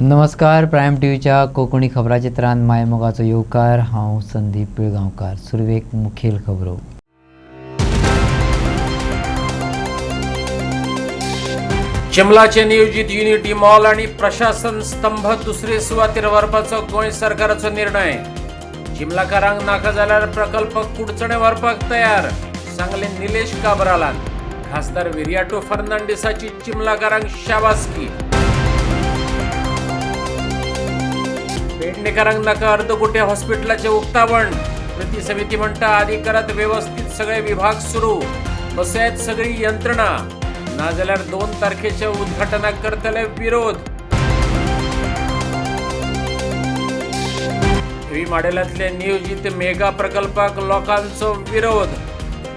नमस्कार. प्रायम टीव्हीच्या कोकणी खबराचित्रांत मायमोगाचो येवकार. हांव संदीप पिळगांवकार. सुरवेक मुखेल खबरो. चिंबलाचे नियोजित युनिटी मॉल आणि प्रशासन स्तंभ दुसरे सुवातेर व्हरपाचो गोंय सरकाराचो निर्णय. चिंबलकारांक नाका जाल्यार प्रकल्प कुडचणे व्हरपाक तयार, सांगले निलेश काब्रालान. खासदार विरियाटो फर्नांडिसाची चिंबलकारांक शाबासकी. पेडणेकारांक नाका अर्दकोटे हॉस्पिटलाचे उक्तावण. कृती समिती म्हणटा अधिकारात व्यवस्थित सगळे विभाग सुरू, बसयत सगळी यंत्रणा. नाजाल्यार 2 तारखेच्या उद्घाटनाक करतले विरोध. व्ही माडेलांतले नियोजित मेगा प्रकल्पाक लोकांचो विरोध.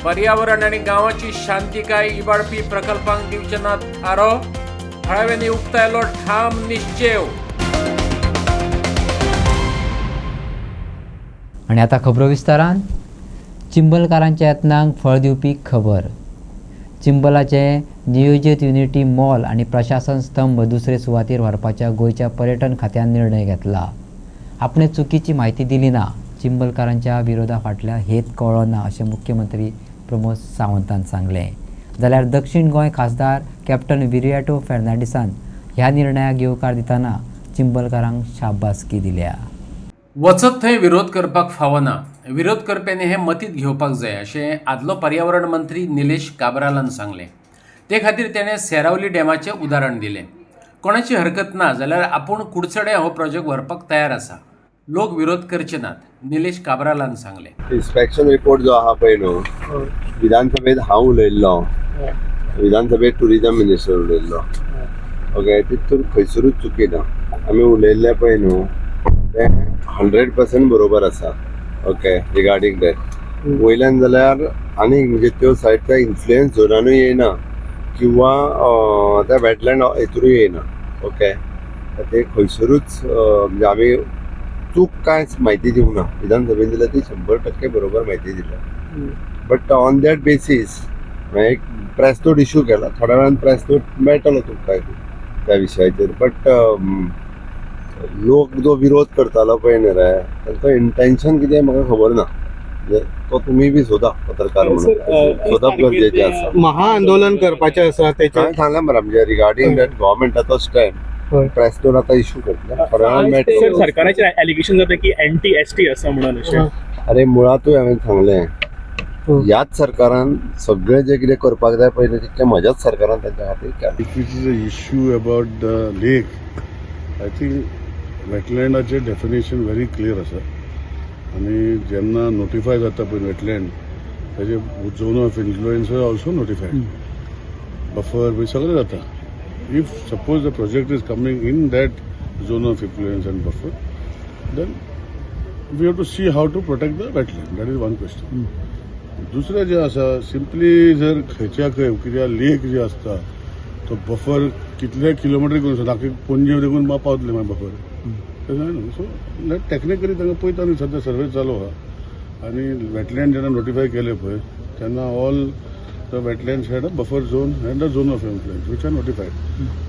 पर्यावरण आणि गांवाची शांतिकाय इबाडपी प्रकल्पांक दिवचे नात आरो. थळाव्यांनी उक्तायलो ठाम निश्चेव. आणि आता खबरो विस्तारान. चिंबलकारांच्या यत्नांक फळ दिवपी खबर. चिंबलाचे नियोजित युनिटी मॉल आणि प्रशासन स्तंभ दुसरे सुवातेर व्हरपाच्या गोंयच्या पर्यटन खात्यान निर्णय घेतला. आपणे चुकीची म्हायती दिली ना, चिंबलकारांच्या विरोधा फाटल्या हेत कळ्ळो ना अशें मुख्यमंत्री प्रमोद सावंतान सांगलें. जाल्यार दक्षिण गोंय खासदार कॅप्टन विरियाटो फर्नांडिसान ह्या निर्णयाक येवकार दितना चिंबलकारांक शाबासकी दिल्या. वचत थंय विरोध करपाक फावना. विरोध करप्यांनी हे मतीत घेवपाक जाय अशें आदलो पर्यावरण मंत्री निलेश काब्रालान सांगलें. ते खातीर तेणें सेरावली डॅमाचें उदाहरण दिलें. कोणाची हरकत ना जाल्यार आपूण कुडचडे हो प्रोजेक्ट व्हरपाक तयार आसा. लोक विरोध करचे नात, निलेश काब्रालान सांगलें. इन्स्पेक्शन रिपोर्ट जो आहा पळय न्हू, विधानसभेत हांव उलयल्लो, विधानसभेत टुरिजम मिनिस्टर उलयल्लो. ओके, तितून खंयसरूच चुकी ना. आमी उलयल्लें पळय न्हू तें 100% बरोबर आसा. ओके, रिगार्डींग दॅट वयल्यान जाल्यार आनी म्हणजे त्यो सायडच्या इन्फ्लुयन्स झोनानूय येयना किंवा त्या वेटलँड हेतूनय येयना. ओके, ते खंयसरूच म्हणजे आमी चूक कांयच म्हायती दिवंक ना. विधानसभेन जाल्यार ती 100% बरोबर म्हायती दिल्या. बट ऑन दॅट बेसीस एक प्रेस नोट इश्यू केला. थोड्या वेळान प्रेस नोट मेळटलो तुमकां त्या विशयाचेर. बट लोक जो विरोध करतालो पळय न्ही रे, तांचो इंटेन्शन कितें म्हाका खबर ना. तो तुमी बी सोदा पत्रकार म्हणून सोदप गरजेचें आसा. महाआंदोलन करपाचें आसा तेचें सांगलें मरे म्हणजे रिगार्डींग दॅट गव्हर्मेंटाचो स्टँड प्रेस नोट आतां इश्यू करतले. थोड्या वेळान मेळटलो. सरकाराचें एलिगेशन जाता की एंटी एसटी आसा म्हणून अशें. अरे मुळातूय हांवें सांगलें, ह्याच सरकारान सगळें जें कितें करपाक जाय पळय तितकें म्हज्याच सरकारान तांच्या खातीर केलें. If it is an issue about the lake, I think वेटलँडाचे डेफिनेशन व्हेरी क्लियर आसा. आणि जेन्ना नोटिफाय जाता पळय वेटलँड ताजे zone of influence also notified. Buffer बी सगळें जाता. If suppose the project is coming in that zone of influence and buffer, then we have to see how to protect the wetland. That is one question. दुसरें जें आसा, simply जर खंयच्या खंय कित्याक लेक जे आसता तो बफर कितले किलोमिटर करून दाखय पणजे देखून पावतले मागीर बफर. सो टॅक्निकली तांकां पळयता न्ही सद्या सर्वे चालू आहा. आनी वेटलँड जेन्ना नोटिफाय केले पळय तेन्ना all the wetlands had a buffer zone and a zone of influence which are notified.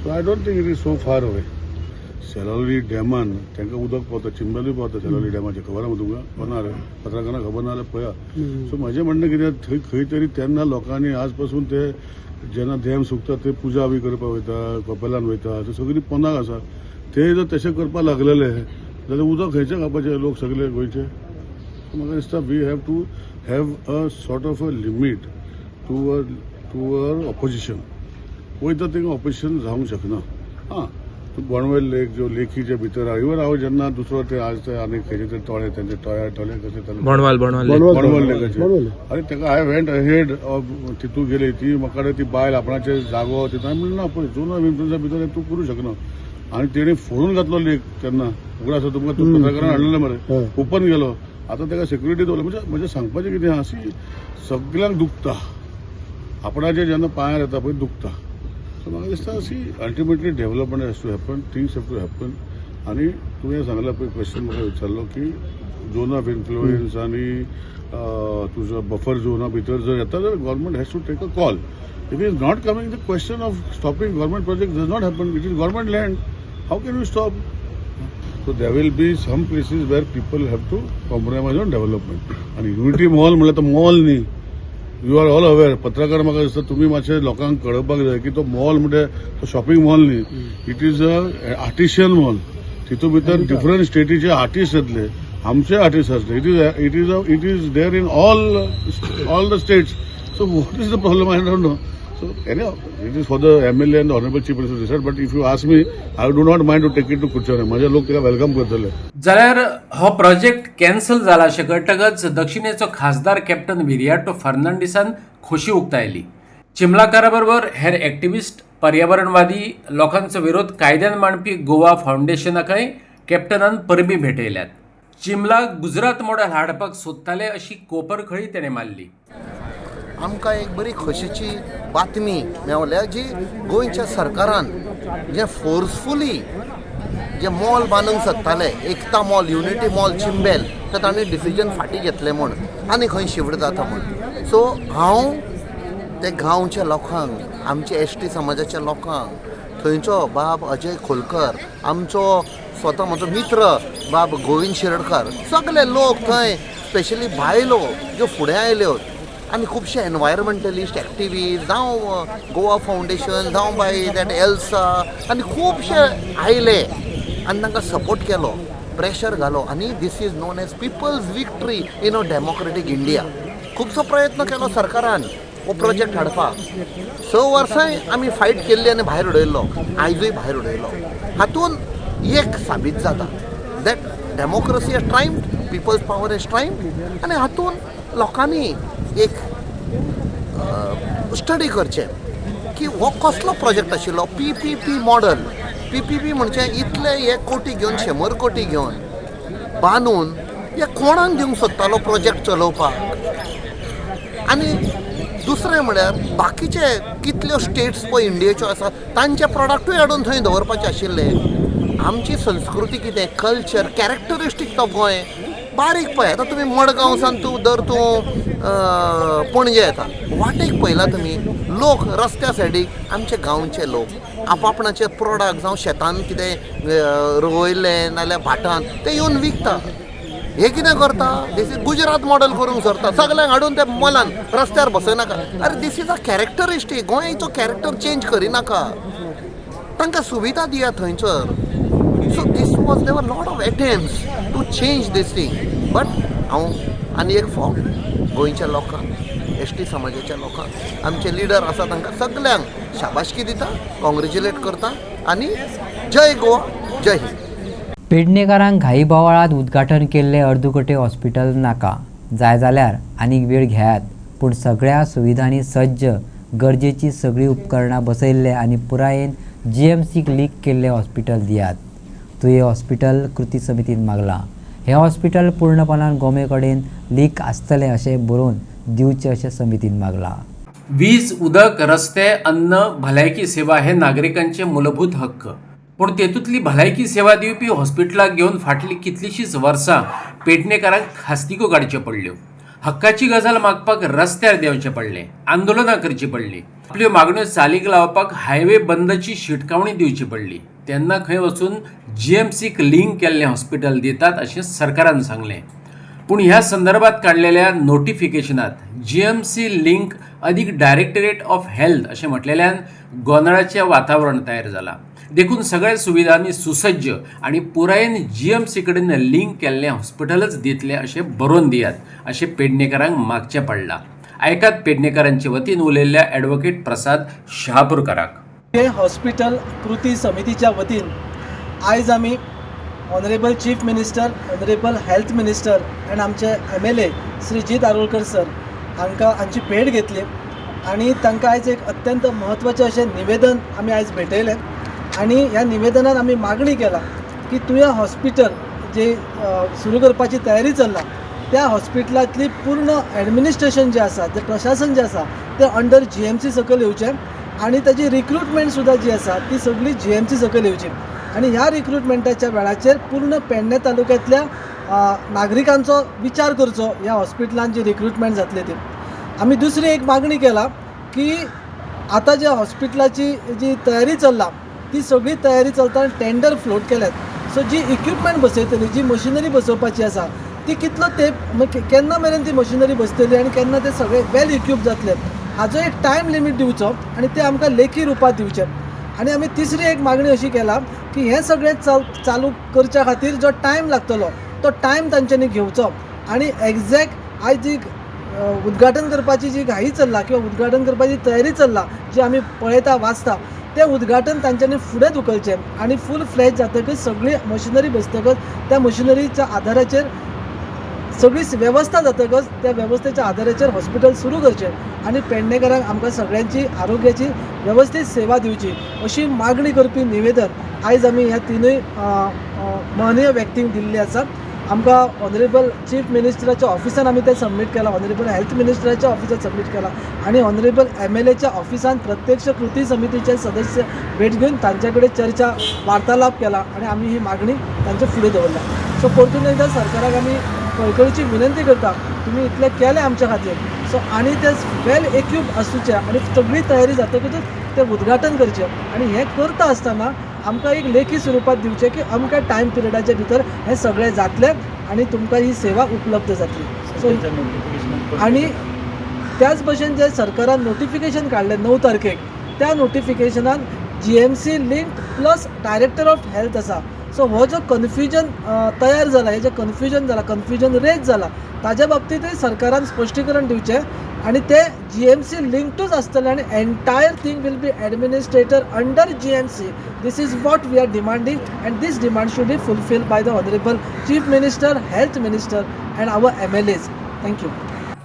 So I don't think it is so far away. Seraulim डॅमान तांकां उदक पावता, चिंबलूय पावता सेरावली डॅमाचें. खबर आहा तुमकां? खबर ना रे, पत्रकारांक खबर ना जाल्यार पळया. सो म्हजें म्हणणें कितें, थंय खंय तरी तेन्ना लोकांनी आज पासून ते जेन्ना डॅम सुकता ते पुजा बी करपाक वयता, कपेलान वयता, ते सगळीं पोंदाक आसा. ते जर तशें करपाक लागलेले जाल्यार उदक खंयचें खावपाचे लोक सगळे गोंयचे. म्हाका दिसता we have to have a sort of a limit to our opposition. वयता थिंगा ऑपोजिशन जावंक शकना. हां, तूं बोणवेल लेक ज्यो लेकीचे भितर आहा, इवन हांव जेन्ना दुसरो ते आज ते आनी खंयचे तरी तळे तेंचे टोळे कशे बोणवाल लेकाचे. आनी ताका हांवें वेंट अहेड तितू गेली ती म्हाका ती बायल आपणाचे जागो तितून हांवें म्हणलें ना पळय झोन ऑफ इन्फ्लुएन्सा भितर तूं करूं शकना. आनी तेणी फोडून घातलो लेक तेन्ना. उगड आसा तुमकां पत्रकारान हाडलेलें मरे, ओपन गेलो. आतां ताका सेक्युरिटी दवरलो. म्हणजे म्हजें सांगपाचें कितें आहा, सगळ्यांक दुखता. आपणाचे जेन्ना पांयार येता पळय दुखता. सो म्हाका दिसता ultimately development has to happen, things have to happen. आनी तुवें सांगला पळय क्वेश्चन म्हाका विचारलो की झोन ऑफ इन्फ्लुएन्स आनी तुजो बफर झोना भितर जर येता जाल्यार government has to take a call. It is not coming the question of stopping government projects does not happen. It is government land. How can we stop? So there will be some places where people have to compromise on development. And Unity Mall म्हणलं तर mall न्ही. You are all aware. पत्रकार म्हाका दिसता तुमी मातशे लोकांक कळपाक जाय की तो मॉल म्हणजे तो शॉपिंग मॉल न्ही. It is a artisan mall. तितून भितर डिफरंट स्टेटीचे आर्टिस्ट येतले, आमचे आर्टिस्ट असले. It is there in all the states. So what is the problem? I don't know. So anyhow, it is for the MLA and the Honorable Chief Minister to decide. But if you ask me, I do not mind to take it to Kuchane. माझे लोक तिला welcome करतले. जाल्यार हो project cancel जाला अशें कळटकच दक्षिणेचो खासदार कॅप्टन विरियाटो फर्नांडिसान खोशी उक्तायली. चिमलाकारा बरोबर हेर एक्टिविस्ट, पर्यावरणवादी लोकांचो विरोध कायद्यान मांडपी गोवा फावंडेशनाकय कॅप्टनान परबी भेटयल्यात. चिमलाक गुजरात मॉडेल हाडपाक सोदताले अशी कोपरखळी तेणें मारली. आमकां एक बरी खोशेची बातमी मेवल्या जी गोंयच्या सरकारान जे फोर्सफुली जे मॉल बांदूंक सोदताले, एकता मॉल, युनिटी मॉल चिंबेल, तर तांणी डिसिजन फाटीं घेतलें म्हूण आनी खंय शिफ्ट जाता म्हूण. सो हांव ते गांवच्या लोकांक, आमच्या एसटी समाजाच्या लोकांक, थंयचो बाब अजय खोलकर, आमचो स्वता म्हजो मित्र बाब गोविंद शिरडकर, सगळे लोक थंय स्पेशली बायलो ज्यो फुडें आयल्यो आनी खुबशे एनवायरमेंटलिस्ट एक्टिविस्ट जावं गोवा फावंडेशन जावं बाय दॅट एल्सा आनी खुबशे आयले आनी तांकां सपोर्ट केलो, प्रेशर घालो आनी this is known as people's victory in a democratic India. खुबसो प्रयत्न केलो सरकारान हो प्रोजेक्ट हाडपाक. 6 वर्सांय आमी फायट केल्ली आनी भायर उडयल्लो, आयजूय भायर उडयलो. हातून एक साबीत जाता that democracy has triumphed, people's power has triumphed. आनी हातून लोकांनी एक स्टडी करचें की हो कसलो प्रोजेक्ट आशिल्लो. PPP model. PPP म्हणजे इतले 1 कोटी घेवन 100 कोटी घेवन बांदून हे कोणाक दिवंक सोदतालो प्रोजेक्ट चलोवपाक. आनी दुसरें म्हळ्यार बाकीचे कितल्यो स्टेट्स पळय इंडियेच्यो आसा तांचे प्रोडक्टूय हाडून थंय दवरपाचे आशिल्ले. आमची संस्कृती कितें, कल्चर, कॅरेक्टरिस्टीक तो गोंय बारीक पळय. आतां तुमी मडगांवसान तूं पणजे येता, वाटेक पळयला तुमी लोक रस्त्या सायडीक आमचे गांवचे लोक आपापणाचे प्रोडक्ट जावं शेतान कितें रोयलें नाल्यार भाटान ते येवन विकता. हे कितें करता? दीस इज गुजरात मॉडल करूंक सोदता. सगळ्यांक हाडून ते मॉलान रस्त्यार बसयनाका. अरे दीस इज अ कॅरेक्टरिस्टीक. गोंयचो कॅरेक्टर चेंज करिनाका, तांकां सुविधा दिया थंयसर. So this was, there were lot of attempts to change this thing. But हांव आनी एक फावट गोंयच्या लोकांक, एसटी समाजाच्या लोकांक, आमचे लिडर आसा तांकां सगळ्यांक शाबासकी दिता, कॉंग्रेच्युलेट करता आनी जय गोवा, जय हिंद. पेडणेकारांक घाई बोवाळांत उद्घाटन केल्ले अर्दुकटे हॉस्पिटल नाका. जाय जाल्यार आनीक वेळ घेयात, पूण सगळ्या सुविधांनी सज्ज, गरजेची सगळीं उपकरणां बसयल्ले आनी पुरायेन GMCक लीक केल्ले हॉस्पिटल दियात. तुये हॉस्पिटल कृती समितीन मागला. हे हॉस्पिटल पूर्णपणान गोमे कडेन लीक आसतलें अशें बरोवन दिवचे अशें समितीन मागला. वीज, उदक, रस्ते, अन्न, भलायकी सेवा हे नागरिकांचे मूलभूत हक्क. पूण तेतूंतली भलायकी सेवा दिवपी हॉस्पिटलाक घेवन फाटली कितलीशींच वर्सां पेडणेकारांक खास्तिको काडच्यो पडल्यो. हक्काची गजाल मागपाक रस्त्यार देंवचें पडलें, आंदोलनां करचीं पडलीं, आपल्यो मागण्यो चालीक लावपाक हायवे बंदची शिटकावणी दिवची पडली. तेन्ना खंय वचून GMCक लिंक केल्लें हॉस्पिटल दितात अशें सरकारान सांगलें. पूण ह्या संदर्भात काडलेल्या नोटिफिकेशनात GMC लिंक अदीक डायरेक्टरेट ऑफ हेल्थ अशें म्हटलेल्यान गोंधळाचें वातावरण तयार जालां. देखून सगळ्या सुविधांनी सुसज्ज आणि पुरायेन GMC कडेन लिंक केल्लें हॉस्पिटलच दितले अशें बरोवन दियात अशें पेडणेकारांक मागचें पडलां. आयकात पेडणेकारांचे वतीन उलयल्ल्या ॲडव्होकेट प्रसाद शहापूरकाराक. हे हॉस्पिटल कृती समितीच्या वतीन आयज आमी honourable chief minister, honourable health minister आनी आमचे MLA श्री जीत आरोलकर सर हांची भेट घेतली आनी तांकां आयज एक अत्यंत म्हत्वाचें अशें निवेदन आमी आयज भेटयलें. आनी ह्या निवेदनान आमी मागणी केला की तुवें हॉस्पिटल जे सुरू करपाची तयारी चल्ला त्या हॉस्पिटलांतली पूर्ण एडमिनिस्ट्रेशन जें आसा, जें प्रशासन जें आसा तें अंडर GMC सकयल येवचें आनी ताची रिक्रुटमेंट सुद्दां जी आसा ती सगळी GMC सकयल येवची. आनी ह्या रिक्रुटमेंटाच्या वेळाचेर पूर्ण पेडणे तालुक्यांतल्या नागरिकांचो विचार करचो ह्या हॉस्पिटलांत जी रिक्रुटमेंट जातली ती. आमी दुसरी एक मागणी केला की आतां ज्या हॉस्पिटलाची जी तयारी चल्ला ती सगळी तयारी चलता आनी टेंडर फ्लोट केल्यात. सो जी इक्विपमेंट बसयतली, जी मशिनरी बसोवपाची आसा ती कितलो तेंप केन्ना मेरेन ती मशिनरी बसतली आनी केन्ना ते सगळे वेल इक्विप जातले हाजो एक टायम लिमीट दिवचो आनी ते आमकां लेखी रुपात दिवचे. आनी आमी तिसरी एक मागणी अशी केला की हें सगळें चालू करच्या खातीर जो टायम लागतलो तो टायम तांच्यांनी घेवचो आनी एग्जॅक्ट आयज जी उद्घाटन करपाची जी घाई चल्ला किंवा उद्घाटन करपाची तयारी चल्ला जी आमी पळयता वाचता तें उद्घाटन तांच्यांनी फुडें धुकलचें आनी फूल फ्लॅज जातकच सगळी मशिनरी बसतकच त्या मशिनरीच्या आदाराचेर सगळी वेवस्था जातकच त्या वेवस्थेच्या आदाराचेर हॉस्पिटल सुरू करचें आनी पेडणेकारांक आमकां सगळ्यांची आरोग्याची वेवस्थीत सेवा दिवची अशी मागणी करपी निवेदन आयज आमी ह्या तिनूय माननीय व्यक्तींक दिल्ली आसा. आमकां ऑनरेबल चीफ मिनिस्टराच्या ऑफिसान आमी तें सबमीट केलां, ऑनरेबल हेल्थ मिनिस्टराच्या ऑफिसान सबमीट केलां आनी ऑनरेबल MLAच्या ऑफिसान प्रत्यक्ष कृती समितीचे सदस्य भेट घेवन तांचे कडेन चर्चा वार्तालाप केला आनी आमी ही मागणी तांचे फुडें दवरल्या. सो परतून एकदां सरकाराक आमी कळकळीची विनंती करता, तुमी इतलें केलें आमच्या खातीर, सो आनी ते वेल इक्विप आसूचे आनी सगळी तयारी जातकच तें उद्घाटन करचें आनी हें करता आसतना आमकां एक लेखी स्वरुपात दिवचें की अमक्या टायम पिरियडाच्या भितर हें सगळें जातलें आनी तुमकां ही सेवा उपलब्ध जातली. सो आनी त्याच भशेन जें सरकारान नोटिफिकेशन काडलें 9 तारखेक त्या नोटिफिकेशनान GMC linked plus director of health आसा. सो हो जो कन्फ्युजन तयार जाला, हे जे कन्फ्युजन रेज जाला ताज्या बाबतींतूय सरकारान स्पश्टीकरण दिवचें आनी ते GMC लिंक्डूच आसतलें आनी entire thing will be administrator under GMC. This is what we are demanding and these demand should be fulfil by the honourable chief minister, health minister and our MLAs. Thank you.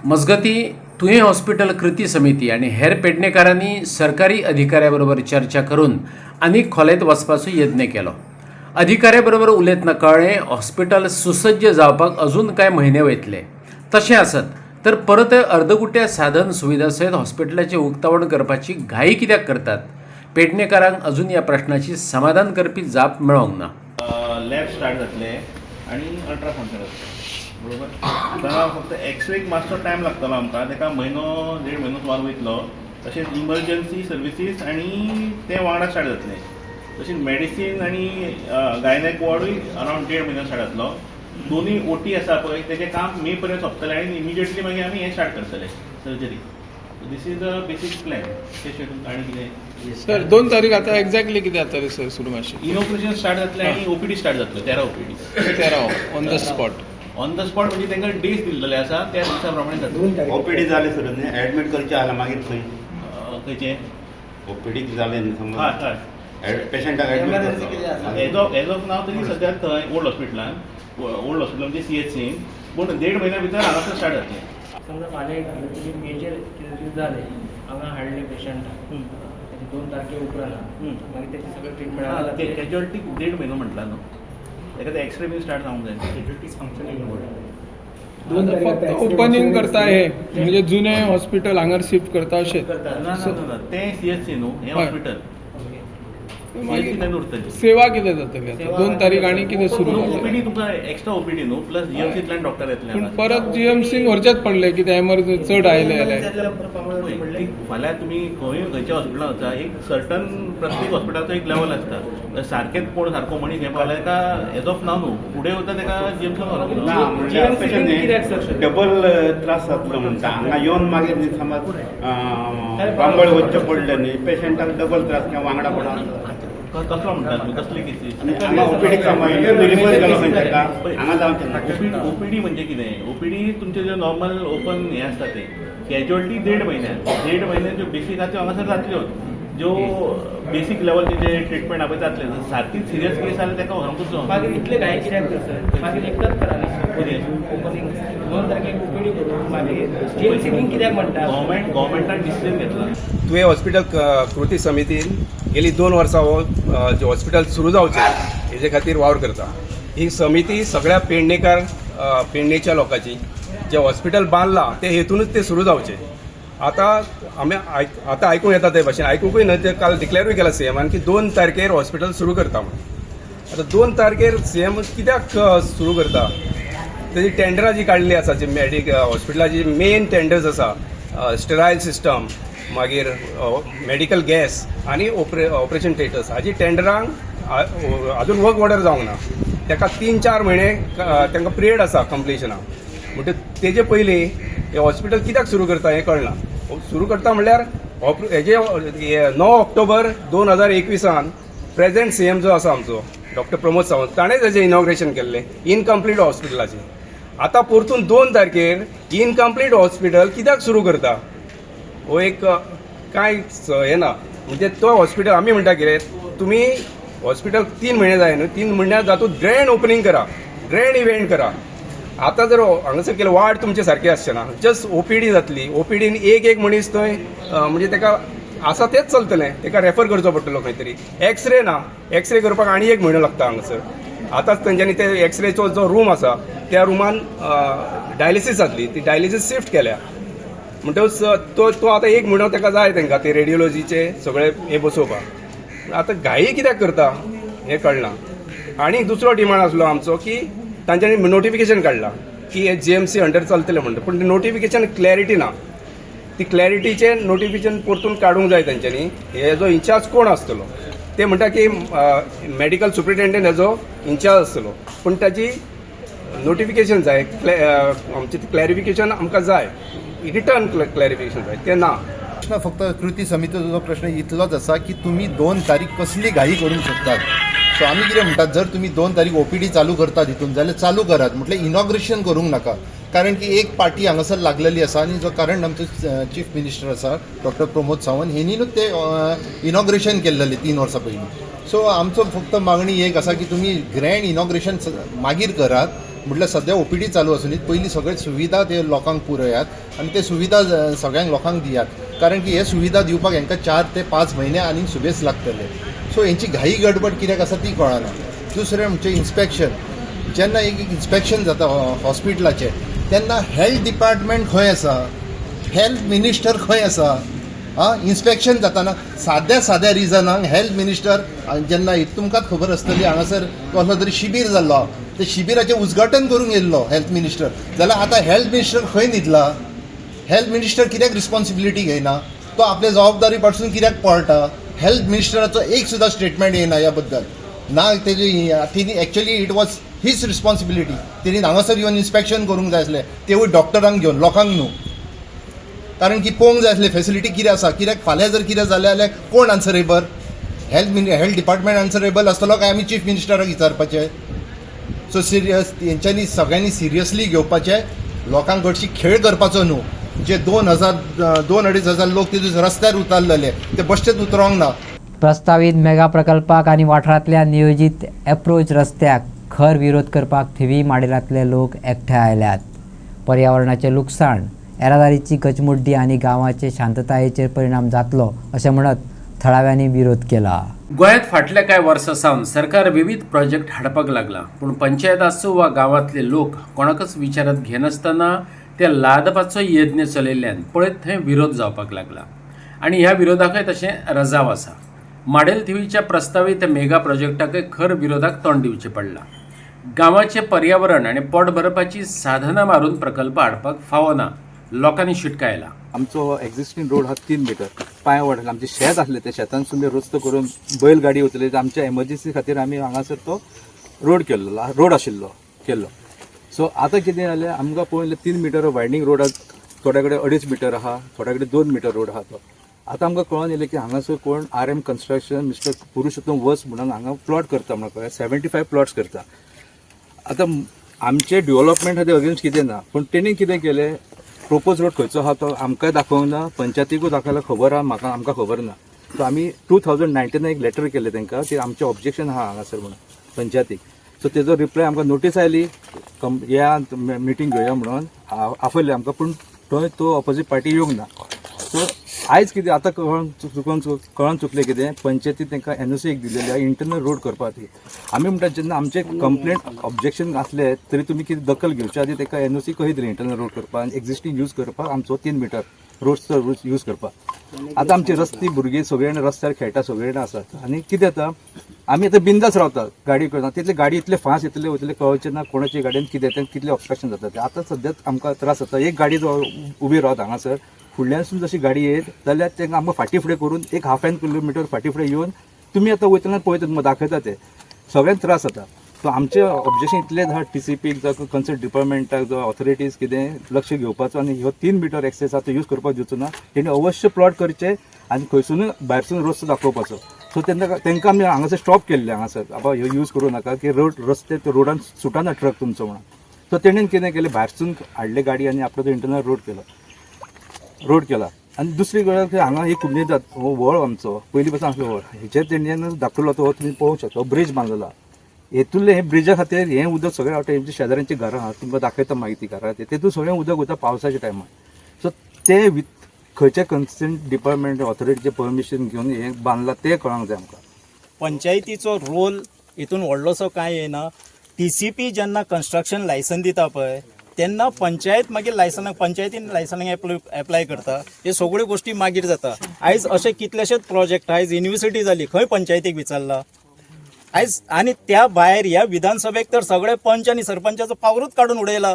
मजगती तुयें hospital कृती समिती आणि हेर पेडणेकारांनी सरकारी अधिकाऱ्याबरोबर चर्चा करून आनीक खोलेत वचपाचो यत्न केलो. अधिकाऱ्याबरोबर उलयतना कळ्ळें हॉस्पिटल सुसज्ज जावपाक अजून कांय म्हयने वयतले. तशें आसत तर परत अर्दगुट्या साधन सुविधा सयत हॉस्पिटलाचें उक्तावण करपाची घाई कित्याक करतात? पेडणेकारांक अजून ह्या प्रश्नाची समाधान करपी जाप मेळोंक ना. लॅब स्टार्ट जातले आनी अल्ट्रासावंड जातले बरोबर. ताका फक्त एक्सरेक मातसो टायम लागतलो आमकां, ताका म्हयनो 1.5 म्हयनो सुमार वयतलो. तशेंच इमर्जन्सी सर्विसीस आनी ते वांगडा स्टार्ट जातले. तशेंच मेडिसीन आनी गायनेक वॉर्डूय अरावंड 1.5 म्हयनो स्टार्ट जातलो. दोन्ही OT आसा पळय तेजें काम मे पर्यंत सोंपतलें आनी इमिजिएटली मागीर आमी हें स्टार्ट करतले सर्जरी. दिस इज द बेसीक प्लॅन. ते शेड्यूल आनी कितें सर 2 तारीख आता एक्झॅक्टली किती जातले सर सुरू मातशें? इनॉग्रेशन स्टार्ट जातलें आनी OPD स्टार्ट जातलो 13 OPD. 13 on the spot. On the spot म्हणजे तांकां डेज दिल्ले आसा त्या दिसा प्रमाणे जातले. OPD जाले सर ॲडमीट करचें आसलें मागीर खंय खंयचे OPD जालें समज हय पेशंटाक एज ऑफ नाव तरी सद्या थंय ओल्ड हॉस्पिटलान म्हणजे CHC पूण 1.5 म्हयन्या भितर हांगासर स्टार्ट जातलें. समजा फाल्यां मेजर कितें जालें हांगा हाडले पेशंटाक 2 तारखे उपरांत मागीर तेची सगळें ट्रिटमेंट ते कॅज्युअलिटी 1.5 म्हयनो म्हटला न्हू, ताका ते एक्सरे बीन स्टार्ट जावंक जाय. कॅज्युअलिटीज फंक्शनिंग फक्त ओपनिंग करता हे म्हणजे जुने हॉस्पिटल हांगर शिफ्ट करता अशें ना ते CHC न्हू हें हॉस्पिटल CHC थंय उरतली. सेवा कितें जातली आता 2 तारीख आनी कितें सुरू जातलें? OPD तुमकां एक्स्ट्रा OPD न्हू प्लस GMCंतल्यान डॉक्टर येतले. पूण परत GMC व्हरचेच पडले कितें एमर्जन्सी चड आयले जाल्यार? फाल्यां तुमी खंयच्या हॉस्पिटलांत वचा एक सर्टन प्रत्येक हॉस्पिटलाचो एक लेवल आसता. सारकेंच कोण सारको मनीस हे पावल्यार ताका एज ऑफ नाव न्हू फुडें वता ताका GMC डबल त्रास जातलो म्हणटा. हांगा येवन मागीर समज बांबळ वचचें पडलें न्ही पेशंटाक डबल त्रास किंवा वांगडा पडून कसलो म्हणटा तुमी कसले केसीस? OPD रिफर केलो खंय ताका हांगा जावचें ना. OPD म्हणजे कितें? OPD तुमचे जे नॉर्मल ओपन हे आसता ते कॅज्युअलिटी 1.5 म्हयन्यान 1.5 म्हयन्यान ज्यो बेसीक आसा त्यो हांगासर जातल्यो. ज्यो बेसीक लेवलचे जे ट्रिटमेंट आहा पळय जातले. सारकी सिरियस केस जाल्यार ताका व्हरोंकूच मागीर इतले घाय कित्याक करता? मागीर एकच कराली ओपनिंग 2 तारखेक OPD करून मागीर GMC लिंक कित्याक म्हणटा? गव्हर्मेंटान डिसिजन घेतला. तुवें हॉस्पिटल कृती समितीन गेली 2 वर्सां हो जे हॉस्पिटल सुरू जावचें हेजे खातीर वावर करता. ही समिती सगळ्या पेडणेच्या लोकांची जे हॉस्पिटल बांदलां ते हेतूनच ते सुरू जावचें. आतां आयकूंक येता ते भाशेन आयकूंकूय न्हय ते काल डिक्लेरूय केला CMन की 2 तारखेर हॉस्पिटल सुरू करता म्हणून. आतां 2 तारखेर CM कित्याक सुरू करता? तेजी टेंडरां जी काडली आसा जी हॉस्पिटलाची मेन टेंडर्स आसा स्टेरायल सिस्टम मागीर मेडिकल गॅस आनी ऑपरेशन थिएटर्स हाजी टेंडरांक अजून वर्क ऑर्डर जावंक ना. ताका 3-4 म्हयने तांकां पिरियड आसा कंप्लिशनाक. म्हणटकीर तेजे पयलीं हे हॉस्पिटल कित्याक सुरू करता हें कळना. सुरू करता म्हणल्यार हेजे 9 ऑक्टोबर 2021 प्रेझेंट CM जो आसा आमचो डॉक्टर प्रमोद सावंत ताणें तेजें इनॉग्रेशन केल्लें इनकम्प्लीट हॉस्पिटलाचें. आतां परतून 2 तारखेर इनकम्प्लीट हॉस्पिटल कित्याक सुरू करता हो एक कांय हें ना. म्हणजे तो हॉस्पिटल आमी म्हणटा कितें तुमी हॉस्पिटल 3 म्हयने जाय न्हू 3 म्हयन्यात जातूंत ग्रँड ओपनिंग करा ग्रँड इव्हेंट करा. आतां जर हांगासर केलें वार्ड तुमचें सारकें आसचें ना. जस्ट OPD जातली OPDन एक मनीस थंय म्हणजे ताका आसा तेंच चलतलें ताका रेफर करचो पडटलो खंय तरी. एक्सरे ना एक्सरे करपाक आनी 1 म्हयनो लागता हांगासर. आतांच तेंच्यांनी ते एक्सरेचो जो रूम आसा त्या रुमान डायलिसीस जातली ती डायलिसीस शिफ्ट केल्या. म्हणटकच तो आतां 1 म्हयनो ताका जाय तांकां ते रेडिओलॉजीचे सगळे हे बसोवपाक. आतां घाई कित्याक करता हें कळना. आनी दुसरो डिमांड आसलो आमचो की तांच्यांनी नोटिफिकेशन काडलां की हे GMC अंडर चलतलें म्हणटा पूण नोटिफिकेशन क्लॅरिटी ना. ती क्लॅरिटीचें नोटिफिकेशन परतून काडूंक जाय तांच्यांनी. हेजो इन्चार्ज कोण आसतलो ते म्हणटा की मेडिकल सुप्रिटेंडंट हेजो इन्चार्ज आसतलो पूण ताची नोटिफिकेशन जाय आमचें क्लॅरिफिकेशन आमकां जाय रिटर्न क्लॅरिफिकेशन जाय तें ना. प्रश्न फक्त कृती समितीचो प्रश्न इतलोच आसा की तुमी 2 तारीख कसली घाई करूंक सोदतात. सो आमी कितें म्हणटात जर तुमी 2 तारीख OPD चालू करतात हितून जाल्यार चालू करात म्हटल्यार इनॉग्रेशन करूंक नाका. कारण की एक पार्टी हांगासर लागलेली आसा आनी जो करंट आमचो चीफ मिनिस्टर आसा डॉक्टर प्रमोद सावंत हेणीनूच ते इनॉग्रेशन केल्लेलें 3 वर्सां पयलीं. सो आमचो फक्त मागणी एक आसा की तुमी ग्रँड इनॉग्रेशन मागीर करात. म्हटल्यार सद्या OPD चालू आसुनी पयलीं सगळे सुविधा ते लोकांक पुरयात आनी ते सुविधा सगळ्यांक लोकांक दियात. कारण की हे सुविधा दिवपाक हांकां 4 ते 5 म्हयने आनी सुबेज लागतले. सो हेंची घाई गडबड कित्याक आसा ती कळना. दुसरें म्हणजे इन्स्पेक्शन. जेन्ना एक इन्स्पेक्शन जाता हॉस्पिटलाचें तेन्ना हेल्थ डिपार्टमेंट खंय आसा हेल्थ मिनिस्टर खंय आसा. इन्स्पेक्शन जाताना साद्या रिजनाक हेल्थ मिनिस्टर जेन्ना तुमकांच खबर आसतली हांगासर कसलो तरी शिबीर जाल्लो ते शिबिराचें उद्घाटन करूंक येयल्लो हेल्थ मिनिस्टर जाल्यार आतां हेल्थ मिनिस्टर खंय न्हिदला. हेल्थ मिनिस्टर कित्याक रिस्पॉन्सिबिलिटी घेयना. तो आपले जबाबदारी पासून कित्याक पळटा. हेल्थ मिनिस्टराचो एक सुद्दां स्टेटमेंट येयना ह्या बद्दल ना. तेजी actually it was his responsibility. तेणी हांगासर येवन इन्स्पेक्शन करूंक जाय आसलें तेवूय डॉक्टरांक घेवन लोकांक न्हू. कारण की पळोवंक जाय आसलें फेसिलिटी कितें आसा. कित्याक फाल्यां जर कितें जालें जाल्यार कोण आन्सरेबल. हेल्थ डिपार्टमेंट आन्सरेबल आसतलो काय आमी चीफ मिनिस्टराक विचारपाचें. सो सिरियस तेंच्यांनी सगळ्यांनी सिरियसली घेवपाचें. लोकांक कडशी खेळ करपाचो न्हू. जे 2,000-2,500 लोक ते दीस रस्त्यार उतारलेले ते बश्टेत उतरोंक ना. प्रस्तावित मेगा प्रकल्पाक आनी वाठारांतल्या नियोजीत एप्रोच रस्त्याक खर विरोध करपाक थिवी माडेलांतले लोक एकठांय आयल्यात. पर्यावरणाचें लुकसाण येरादारीची गचमुड्डी आनी गांवाचे शांततायेचेर परिणाम जातलो अशें म्हणत थळाव्यांनी विरोध केला. गोंयांत फाटल्या कांय वर्सां सावन सरकार विविध प्रोजेक्ट हाडपाक लागला पूण पंचायत आसूं वा गांवांतले लोक कोणाकच विचारात घेनासतना ते लादपाचो यत्न चलयल्ल्यान पळयत थंय विरोध जावपाक लागला आनी ह्या विरोधाकय तशें रजाव आसा. माडेल थिवीच्या प्रस्तावित मेगा प्रोजेक्टाकय खर विरोधाक तोंड दिवचें पडलां. गांवाचें पर्यावरण आनी पोट भरपाची साधनां मारून प्रकल्प हाडपाक फावो ना लोकांनी शिटकायला. आमचो एक्झिस्टींग रोड हा 3 मीटर पांय व्हडले आमचे शेत आसलें ते शेतान सुद्दां रस्तो करून बैल गाडी वतले आमच्या एमर्जन्सी खातीर आमी हांगासर तो रोड केल्लो. सो आतां कितें जालें आमकां पळयलें 3 मीटर वायडनींग रोड थोड्या कडेन 2.5 मीटर आहा थोड्या कडेन 2 मीटर रोड आहा तो. आतां आमकां कळून येयलें की हांगासर कोण RM कन्स्ट्रक्शन मिस्टर पुरुषोत्तम वस म्हणून हांगा प्लॉट करता म्हणून कळ्ळें 75 प्लॉट्स करता. आतां आमचे डेव्हलपमेंट हाचे अगेन्स्ट कितें ना पूण तेणी कितें केलें प्रोपोज रोड खंयचो आहा तो आमकांय दाखोवंक ना पंचायतीकूय दाखयला खबर आहा आमकां खबर ना. सो आमी 2019 एक लेटर केलें तांकां की आमचें ऑब्जेक्शन आहा हांगासर म्हणून पंचायतीक. सो तेजो रिप्लाय आमकां नोटीस आयली ह्या मिटींग घेवया म्हणून आफयलें आमकां पूण थंय तो ऑपोजीट पार्टी येवंक ना. सो आयज कितें आतां कळोन चुकलें कितें पंचायतीन तांकां NOC एक दिलेली आहा इंटरनल रोड करपा खातीर. आमी म्हणटा जेन्ना आमचे कंप्लेंट ऑब्जेक्शन आसले तरी तुमी कितें दखल घेवच्या आदी ताका NOC कशी दिली इंटरनल रोड करपाक आनी एक्झिस्टींग यूज करपाक आमचो 3 मीटर रोडचो यूज करपाक. आतां आमची रस्ती भुरगीं सगळे जाण रस्त्यार खेळटा सगळे जाण आसात आनी कितें जाता आमी आतां बिंदास रावतात गाडी करता तितले गाडी इतले फास्ट येतले वतले कळचें ना कोणाच्या गाडयेन कितें कितलें ऑब्स्ट्रक्शन जाता तें. आतां सद्याक आमकां त्रास जाता एक गाडी जो उबी रावता हांगासर फुडल्यानसून जशी गाडी येत जाल्यार तांकां आमकां फाटी फुडें करून एक हाफ एन किलोमिटर फाटी फुडें येवन तुमी आतां वयतना पळयता तुमकां दाखयता ते सगळ्यांक त्रास जाता. सो आमचें ऑब्जेक्शन इतलेंच आहा TCPक जावं कन्सर्न डिपार्टमेंटाक जावं ऑथॉरिटीज कितें लक्ष घेवपाचो आनी ह्यो 3 मिटर एक्सेस आतां यूज करपाक दिवचो ना. तेणी अवश्य प्लॉट करचे आनी खंयसून भायरसून रस्तो दाखोवपाचो. सो तांकां आमी हांगासर स्टॉप केल्ले हांगासर बाबा ह्यो यूज करूं नाका की रस्ते रोडान सुटाना ट्रक तुमचो म्हणून. सो तेणेन कितें केलें भायरसून हाडले गाडी आनी आपलो तो इंटरनल रोड केला. आनी दुसरी गजाल हांगा एक कुडणी जाता हो व्हळ आमचो पयलीं पासून आसलो व्हळ हेचेर तेणेन दाखयलो तो तुमी पळोवंक शकता ब्रिज बांदलेला. हेतूंतले हे ब्रिजा खातीर हें उदक सगळें आवटा हेंची शेजाऱ्यांची घरां आहा तुमकां दाखयता मागीर ती घरां तेतून सगळें उदक वता पावसाच्या टायमार. सो ते खंयचे कन्सर्न डिपार्टमेंट ऑथॉरिटीचे परमिशन घेवन हें बांदलां तें कळोंक जाय आमकां. पंचायतीचो रोल हितून व्हडलोसो कांय येना. TCP जेन्ना कन्स्ट्रक्शन लायसन दिता पळय तेन्ना पंचायत मागीर पंचायतीन लायसनाक एप्लाय करता. हे सगळ्यो गोश्टी मागीर जाता. आयज अशे कितलेशेच प्रोजेक्ट आयज युनिवर्सिटी जाली खंय पंचायतीक विचारला आयज. आनी त्या भायर ह्या विधानसभेक तर सगळे पंच आनी सरपंचाचो पावरूच काडून उडयला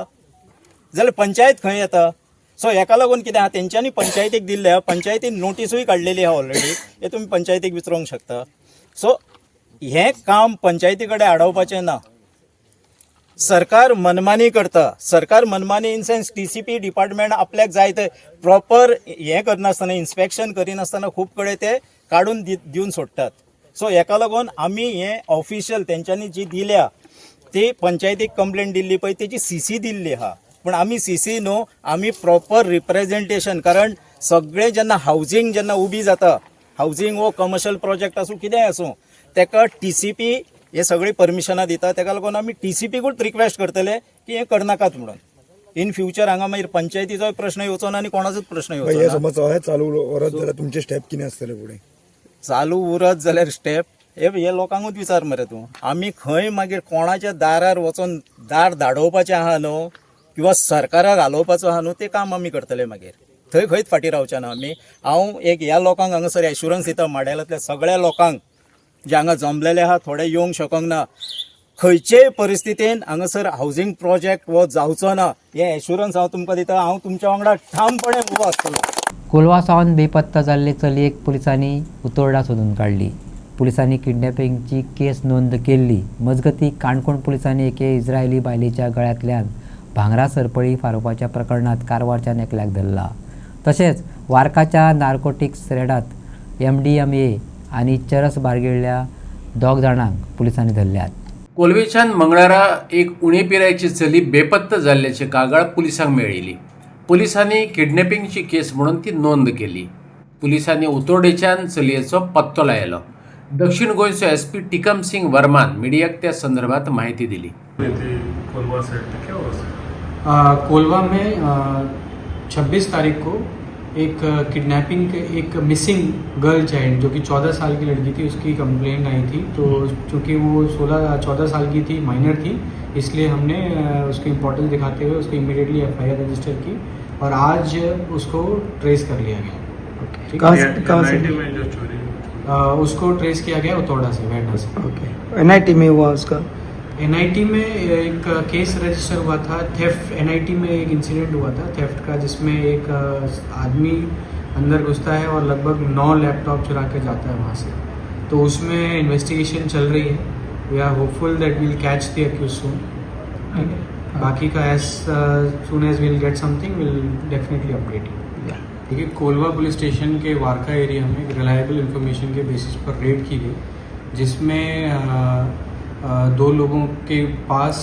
जाल्यार पंचायत खंय येता. सो हेका लागून कितें आहा तेंच्यांनी पंचायतीक दिल्ले पंचायतीन नोटीसूय काडलेली आहा ऑलरेडी हे तुमी पंचायतीक विचारूंक शकता. सो हें काम पंचायती कडेन आडोवपाचें ना. सरकार मनमानी करता. सरकार मनमानी इन सेन्स TCP डिपार्टमेंट आपल्याक जाय ते प्रॉपर हें करनासतना इन्स्पेक्शन करिनासतना खूब कडेन ते काडून दिवन सोडटात. सो हेका लागून आमी हें ऑफिशियल तेंच्यांनी जी दिल्या ती पंचायतीक कंप्लेंट दिल्ली पळय तेची CC दिल्ली आहा. पूण आमी CC न्हू आमी प्रॉपर रिप्रेझेंटेशन कारण सगळें जेन्ना हावजींग जेन्ना उबी जाता हावजींग वो कमर्शियल प्रोजेक्ट आसूं कितेंय आसूं तेका TCP हे सगळी परमिशनां दिता. तेका लागून आमी TCPकूच रिक्वेस्ट करतले की हें करनाकात म्हणून. इन फ्युचर हांगा मागीर पंचायतीचोय प्रश्न येवचो ना आनी कोणाचोच प्रश्न येवचो ना. समज चालू उरत जाल्यार तुमचे स्टेप कितें आसतले फुडें? चालू उरत जाल्यार स्टेप हे लोकांकूच विचार मरे तूं. आमी खंय मागीर कोणाच्या दारार वचोन दार धाडोवपाचें आहा न्हू किंवा सरकाराक घालोवपाचो आहा न्हू तें काम आमी करतले मागीर. थंय खंयच फाटी रावचे ना आमी. हांव एक ह्या लोकांक हांगासर एश्युरन्स दिता माड्यालांतल्या सगळ्या लोकांक जे हांगा जमलेले आहा थोडे येवंक शकोंक ना खंयचेय परिस्थितीन हांगासर हावजींग प्रोजेक्ट वो जावचो ना हे एश्युरन्स हांव तुमकां दिता. हांव तुमच्या वांगडा ठामपणे उबो आसतलो. कोलवा सावन बेपत्ता जाल्ले चलयेक पुलिसांनी उतोर्डा सोदून काडली. पुलिसांनी किडनॅपिंगची केस नोंद केल्ली. मजगतीं काणकोण पुलिसांनी एके इस्रायली बायलेच्या गळ्यांतल्यान भांगरा सरपळी फारोवपाच्या प्रकरणात कारवारच्यान एकल्याक धरला. तशेंच वार्काच्या नार्कोटिक्स रेडात MDMA आनी चरस बारगिळ्ळ्या 2 जाणांक पुलिसांनी धरल्यात. कोलवेच्यान मंगळारा एक उणे पिरायेची चली बेपत्ता जाल्ल्याची कागाळ पुलिसांक मेळिल्ली. पुलिसांनी किडनॅपिंगची केस म्हणून ती नोंद केली. पुलिसांनी उतोर्डेच्यान चलयेचो पत्तो लायलो. दक्षिण गोंयचो SP टिकम सिंग वर्मान मिडियाक त्या संदर्भात माहिती दिली. कोलवा में 26 तारीख को एक किडनैपिंग के एक मिसिंग गर्ल चाइल्ड जो कि 14 साल की लड़की थी उसकी कंप्लेंट आई थी. तो चूँकि वो 14 साल की थी माइनर थी इसलिए हमने उसको इम्पोर्टेंस दिखाते हुए उसको इमीडिएटली FIR रजिस्टर की और आज उसको ट्रेस कर लिया गया. कहाँ से उसको ट्रेस किया गया उतोर्डा से वेडा से. NIT में हुआ उसका? NIT में एक केस रजिस्टर हुआ था थेफ्ट. NIT में एक इंसिडेंट हुआ था थेफ्ट का जिसमें एक आदमी अंदर घुसता है और लगभग 9 लैपटॉप चुरा के जाता है वहाँ से. तो उसमें इन्वेस्टिगेशन चल रही है. We are hopeful that will catch the accused soon. बाकी का as soon as will get something will definitely update you. देखिए कोलवा पुलिस स्टेशन के वारका एरिया में एक रिलायबल इन्फॉर्मेशन के बेसिस पर रेड की गई जिसमें 2 लोगों के पास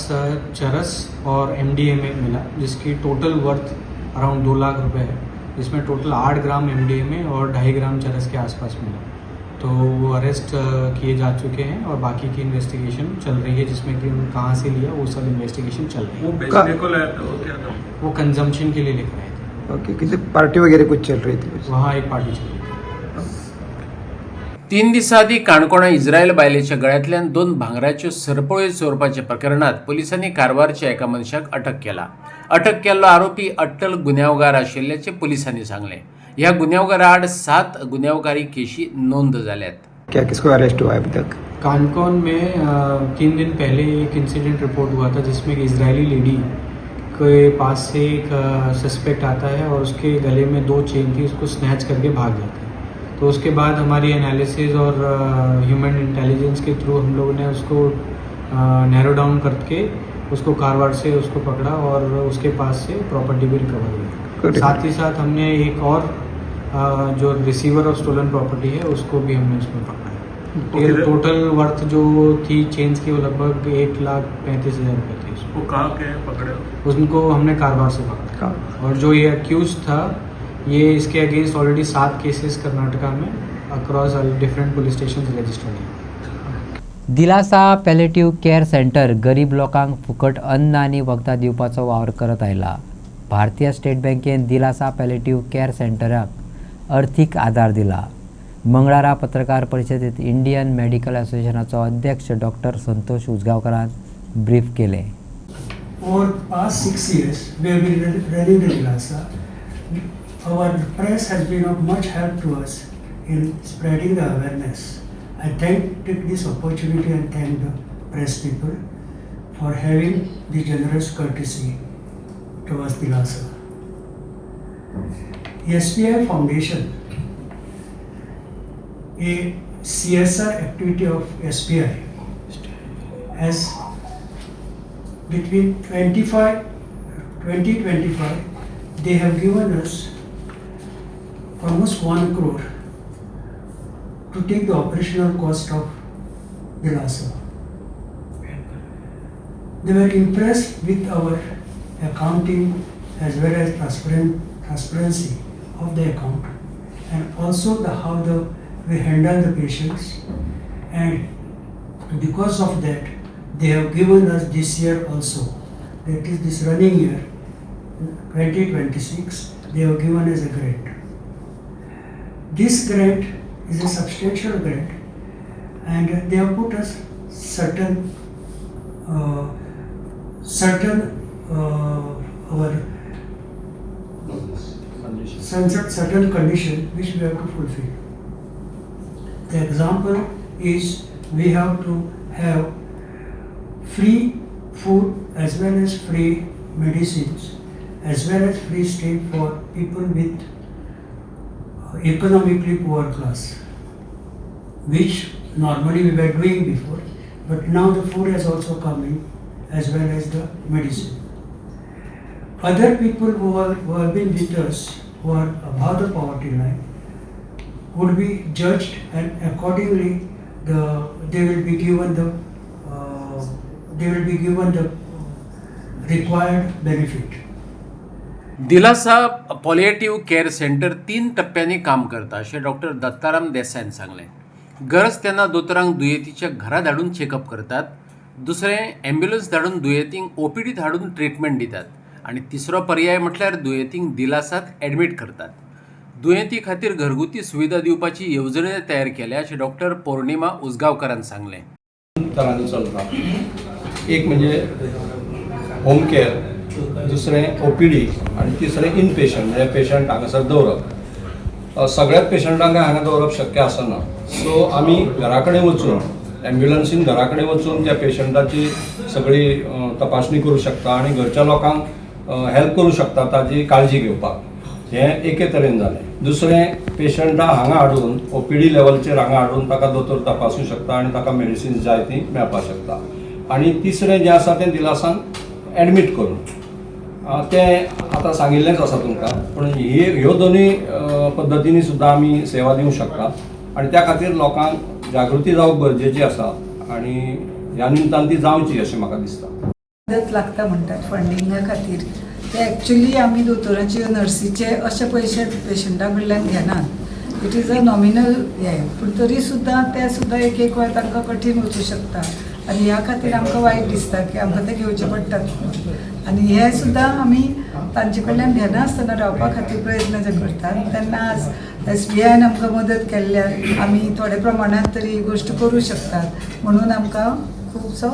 चरस और MDMA मिला जिसकी टोटल वर्थ अराउंड 2 लाख रुपए है. जिसमें टोटल 8 ग्राम MDMA और 2.5 ग्राम चरस के आसपास मिला. तो वो अरेस्ट किए जा चुके हैं और बाकी की इन्वेस्टिगेशन चल रही है जिसमें कि कहाँ से लिया वो सब इन्वेस्टिगेशन चल रही है. वो बेचने को लाया था वो क्या था? वो कंजम्पशन के लिए लेकर आए थे. ओके. किसी पार्टी वगैरह कुछ चल रही थी? वहाँ एक पार्टी चल रही थी. 3 दिसां आदी काणकोणा इस्रायल बायलेच्या गळ्यांतल्यान 2 भांगराच्यो सरपळ्यो चोरपाच्या प्रकरणात पुलिसांनी कारवारच्या एका मनशाक अटक केला. अटक केल्लो आरोपी अट्टल गुन्यांवकार आशिल्ल्याचे पुलिसांनी सांगले. ह्या गुन्यांवकारा आड 7 गुन्यांवकारी केशी नोंद जाल्यात. क्या किसको अरेस्ट हुआ है अभी तक? कानकोन में 3 दिन पहले एक इंसिडेंट रिपोर्ट हुआ था जिसमें एक इजरायली लेडी के पास से एक सस्पेक्ट आता है और उसके गले में 2 चेन थी, उसको स्नैच करके भाग जाता है। तो उसके बाद हमारी एनालिसिस और ह्यूमन इंटेलिजेंस के थ्रू हम लोगों ने उसको नैरो डाउन करके उसको कारवार से उसको पकड़ा और उसके पास से प्रॉपर्टी भी रिकवर हुई। साथ ही साथ हमने एक और जो रिसीवर ऑफ स्टोलन प्रॉपर्टी है उसको भी हमने उसमें पकड़ा है। ये टोटल वर्थ जो थी चेन्स की वो लगभग 1,35,000 रुपये थी। वो कहाँ के पकड़े? उनको हमने कारवार से पकड़ा और जो ये अक्यूज था ये इसके अगेंस्ट ऑलरेडी 7 केसेस कर्नाटका में across different police station registered हैं। दिलासा पॅलेटिव्ह केअर सेंटर गरीब लोकांक फुकट अन्न आणि वखदां दिवपाचो वावर करत आयला। भारतीय स्टेट बँकेन दिलासा पॅलेटिव्ह केअर सेंटराक अर्थीक आधार दिला। मंगळारा पत्रकार परिषदेत इंडियन मेडिकल असोसिएशनाचो अध्यक्ष डॉक्टर संतोष उजगावकरान ब्रीफ केले। Over past 6 years, we have been running the Dilasa. Our press has been of much help to us in spreading the awareness. I take this opportunity and thank the press people for having the generous courtesy towards Dilasa. SBI Foundation, a CSR activity of SBI, has between 2025 they have given us almost 1 crore to take the operational cost of Dilasa. They were impressed with our accounting as well as transparency of the account and also we handle the patients, and because of that they have given us this year also, that is this running year 2026, they have given us a grant. This grant is a substantial grant and they have put us certain condition which we have to fulfill. The example is we have to have free food as well as free medicines as well as free stay for people with economically poor class, which normally we were doing before, but now the food has also come in as well as the medicine. Other people who have been with us, who are above the poverty line, would be judged and accordingly they will be given the required benefit. दिलासा पॉलिएटिव्ह care centre 3 टप्प्यांनी काम करता असे doctor Dattaram देसाईन सांगले। गरज त्यांना दोतोरांक दुयेंतीच्या घरा धाडून checkup करतात, दुसरे ॲम्ब्युलन्स धाडून दुयेंतींक ओपीडीत हाडून ट्रीटमेंट दितात आणि तिसरो पर्याय म्हटल्यार दुयेंतींक दिलासात ॲडमिट करतात। दुयेंती खातीर घरगुती सुविधा दिवपाची येवजण तयार केल्या असे डॉक्टर पौर्णिमा उजगावकरान सांगले। तरांनी चलता, एक म्हणजे होम केअर, दुसरें OPD आणि तिसरें इनपेशंट म्हणजे पेशंट हांगासर दवरप। सगळ्याच पेशंटांक हांगा दवरप शक्य आसना, सो आमी घरा कडेन वचून ॲम्ब्युलन्सीन घरा कडेन वचून त्या पेशंटाची सगळी तपासणी करूं शकता आणि घरच्या लोकांक हेल्प करूं शकता ताजी काळजी घेवपाक। हें एके तरेन जालें। दुसरें पेशंटाक हांगा हाडून OPD लेवलचेर हांगा हाडून ताका दोतोर तपासूं शकता आणि ताका मेडिसिन्स जाय ती मेळपाक शकता। आणि तिसरें जें आसा तें दिलासान ॲडमिट करून तें आतां सांगिल्लेंच आसा तुमकां, पूण ह्यो दोनूय पद्दतींनी सुद्दां आमी सेवा दिवंक शकता आणि त्या खातीर लोकांक जागृती जावप गरजेची आसा आणि ह्या निमतान ती जावची अशें म्हाका दिसता। मदत लागता म्हणटात फंडिंगा खातीर, ते एक्चुअली आमी दोतोराचे नर्सीचे अशे पयशे पेशंटा कडल्यान घेनात, इट इज अ नॉमिनल हें, पूण तरी सुद्दां ते सुद्दां एक वेळ तांकां कठीण वचूं शकता आणि ह्या खातीर आमकां वायट दिसता की आमकां ते घेवचे पडटात आणि हे सुद्दां आमी तांचे कडल्यान घेनासतना रावपा खातीर प्रयत्न जे करतात। तेन्ना आज SBIन आमकां मदत केल्ल्यान आमी थोड्या प्रमाणात तरी ही गोश्ट करूं शकतात, म्हणून आमकां खुबसो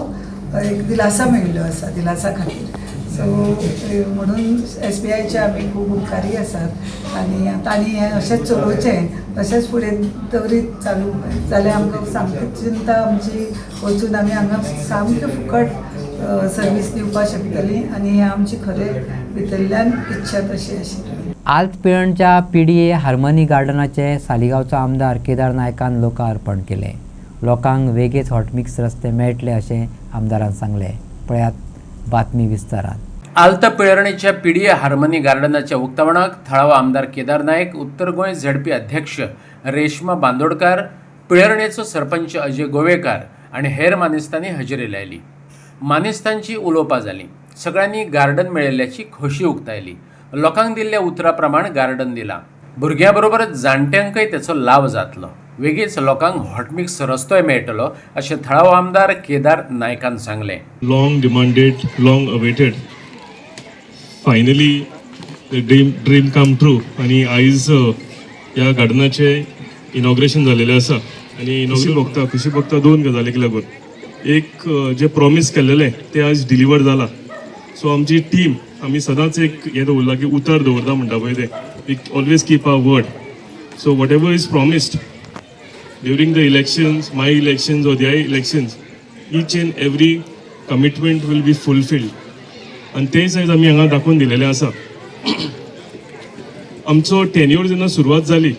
एक दिलासा मेळिल्लो आसा दिलासा खातीर। सो म्हणून SBIचे आमी खूब उपकारी आसात आणि तांणी हें अशेंच चलोवचें, अशेंच फुडें दवरीत चालू जाल्यार आमकां सामकी चिंता आमची वचून आमी हांगा सामकें फुकट सर्वीस दिवपाक शकतली आनी ही आमची खरें भितरल्यान इच्छा तशी आशिल्ली. आल्त पिळणच्या PDA हार्मनी गार्डनाचे सालिगांवचो आमदार केदार नायकान लोकार्पण केले. लोकांक वेगळेच हॉटमिक्स रस्ते मेळटले अशें आमदारान सांगले. पळयात बातमी विस्तारान. आल्त पिळरणेच्या PDA हार्मनी गार्डनाच्या उक्तावणाक थळावो आमदार केदार नायक, उत्तर गोंय ZP अध्यक्ष रेश्मा बांदोडकार, पिळरणेचो सरपंच अजय गोवेकार आनी हेर मानेस्तांनी हजेरी लायली. मानेस्तांची उलोवपां जालीं. सगळ्यांनी गार्डन मेळिल्ल्याची खोशी उक्तायली. लोकांक दिल्ल्या उतरा प्रमाण गार्डन दिलां. भुरग्यां बरोबर जाणट्यांकय तेचो लाव जातलो. वेगळीच लोकांक हॉटमिक्स रस्तोय मेळटलो अशें थळावो आमदार केदार नायकान सांगलें. Long demanded, long awaited, finally dream come true. आनी आयज ह्या गार्डनाचे इनॉग्रेशन जालेलें आसा. आनी खुशी भोगता दोन गजालीक लागून. एक जे प्रॉमीस केल्लेलें तें आयज डिलिव्हर जालां. सो आमची टीम आमी सदांच एक हें दवरला की उतर दवरता म्हणटा पळय तें, we always keep our word. So whatever is promised during the elections, my elections or their elections, each and every commitment will be fulfilled. आनी तेच आयज आमी हांगा दाखोवन दिलेलें आसा. आमचो टेन्यूर जेन्ना सुरवात जाली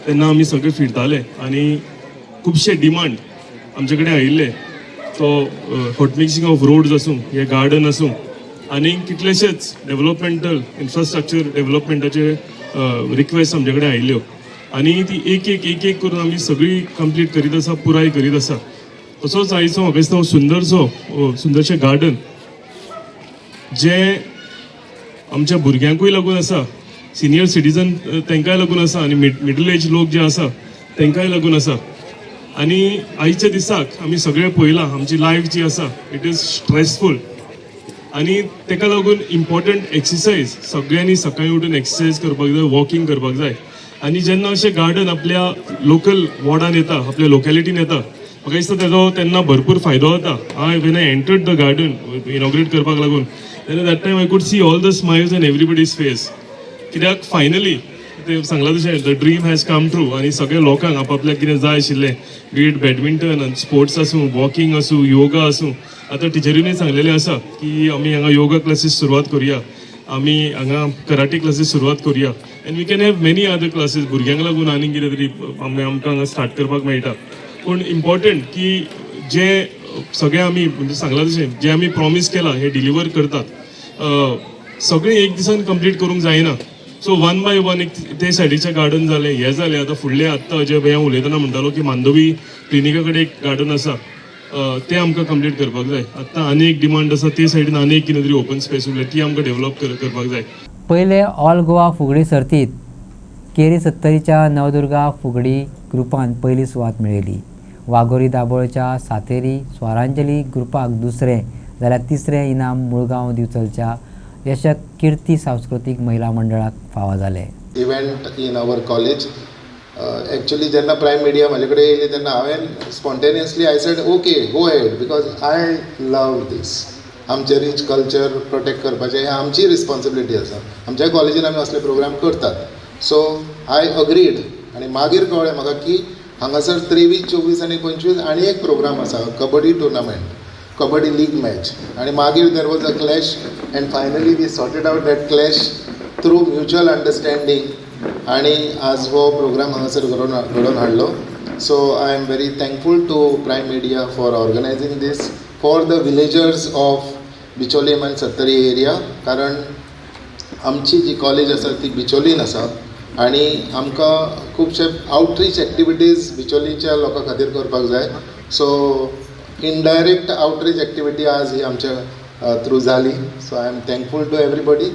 तेन्ना आमी सगळे फिरताले आनी खुबशे डिमांड आमचे कडेन आयिल्ले. तो हॉटमिक्सिंग ऑफ रोड्स आसूं, हे गार्डन आसूं, आनी कितलेशेच डेव्हलपमेंटल इन्फ्रास्ट्रक्चर डेव्हलपमेंटाचे रिक्वेस्ट आमचे कडेन आयिल्ल्यो. आनी ती एक एक करून आमी सगळी कंप्लीट करीत आसा, पुराय करीत आसा. तसोच आयचो म्हाका दिसता सुंदरशें गार्डन जे आमच्या भुरग्यांकूय लागून आसा, सिनियर सिटीजन तांकांय लागून आसा, आनी मिडल एज लोक जे आसा तांकांय लागून आसा. आनी आयच्या दिसाक आमी सगळें पळयलां आमची लायफ जी आसा इट इज स्ट्रेसफूल. आनी ताका लागून इम्पॉर्टंट एक्सरसायज सगळ्यांनी सकाळीं उठून एक्सरसायज करपाक जाय, वॉकिंग करपाक जाय. आनी जेन्ना अशें गार्डन आपल्या लोकल वॉर्डान येता, आपल्या लोकॅलिटीन येता, म्हाका दिसता तेजो तेन्ना भरपूर फायदो जाता. When I entered the garden inaugurate करपाक लागून तेन्ना that time I could see all the smiles in everybody's face. कित्याक फायनली ते सांगलां तशें the dream has come true. आनी सगळ्या लोकांक आपल्याक कितें जाय आशिल्लें, बीट बॅडमिंटन, स्पोर्ट्स आसूं, वॉकिंग आसूं, योगा आसूं. आतां टिचरीनूय सांगलेलें आसा की आमी हांगा योगा क्लासीस सुरवात करुया, आमी हांगा कराटे क्लासीस सुरवात करुया, and we can have many other classes. भुरग्यांक लागून आनीक कितें तरी आमकां हांगा स्टार्ट करपाक मेळटा. पूण इम्पॉर्टंट की जे सगळे आमी म्हणजे सांगलां तशें जे आमी प्रॉमीस केलां हे डिलिव्हर करतात. सगळें एक दिसान कंप्लीट करूंक जायना. सो वन बाय वन एक ते सायडीचें गार्डन जालें, हें जालें. आतां फुडलें आत्तां अजय भैया उलयतना म्हणटालो की मांडवी क्लिनिका कडेन एक गार्डन आसा, तें आमकां कंप्लीट करपाक जाय. आत्तां आनी एक डिमांड आसा, ते सायडीन आनी एक कितें तरी ओपन स्पेस उरल्या ती आमकां डेव्हलप करपाक जाय. पयले ऑल गोवा फुगडी सर्तीत केरी 70च्या नवदुर्गा फुगडी ग्रुपान पयली सुवात मेळयली. वाघोरी दाबोळच्या सातेरी स्वरांजली ग्रुपाक दुसरें जाल्यार तिसरें इनाम मुळगांव दिवचलच्या यशक कीर्ती सांस्कृतीक महिला मंडळाक फावो जालें. Event in our college actually जेन्ना प्रायम मिडिया म्हाजे कडेन येयली तेन्ना हांवें spontaneously I said okay go head, because I love this. आमचे रीच कल्चर प्रोटेक्ट करपाचें हें आमची रिस्पॉन्सिबिलिटी आसा. आमच्या कॉलेजीन आमी असले प्रोग्राम करतात. So I agreed. आनी मागीर कळ्ळें म्हाका की हांगासर 23, 24 आनी 25 आनी एक प्रोग्राम आसा, kabaddi tournament, kabaddi league match. आनी मागीर there was a clash and finally we sorted out that clash through mutual understanding. आनी आज हो प्रोग्राम हांगासर घडोवन हाडलो. So I am very thankful to Prime Media for organising this for the villagers of Bicholim आनी Sattari area. कारण आमची जी college आसा ती बिचोलीन आसा आनी आमकां खुबशे आउटरीच एक्टिविटीज बिचोलीच्या लोकां खातीर करपाक जाय. सो इनडायरेक्ट आउटरीच एक्टिविटी आज ही आमच्या थ्रू जाली. So I am thankful to everybody.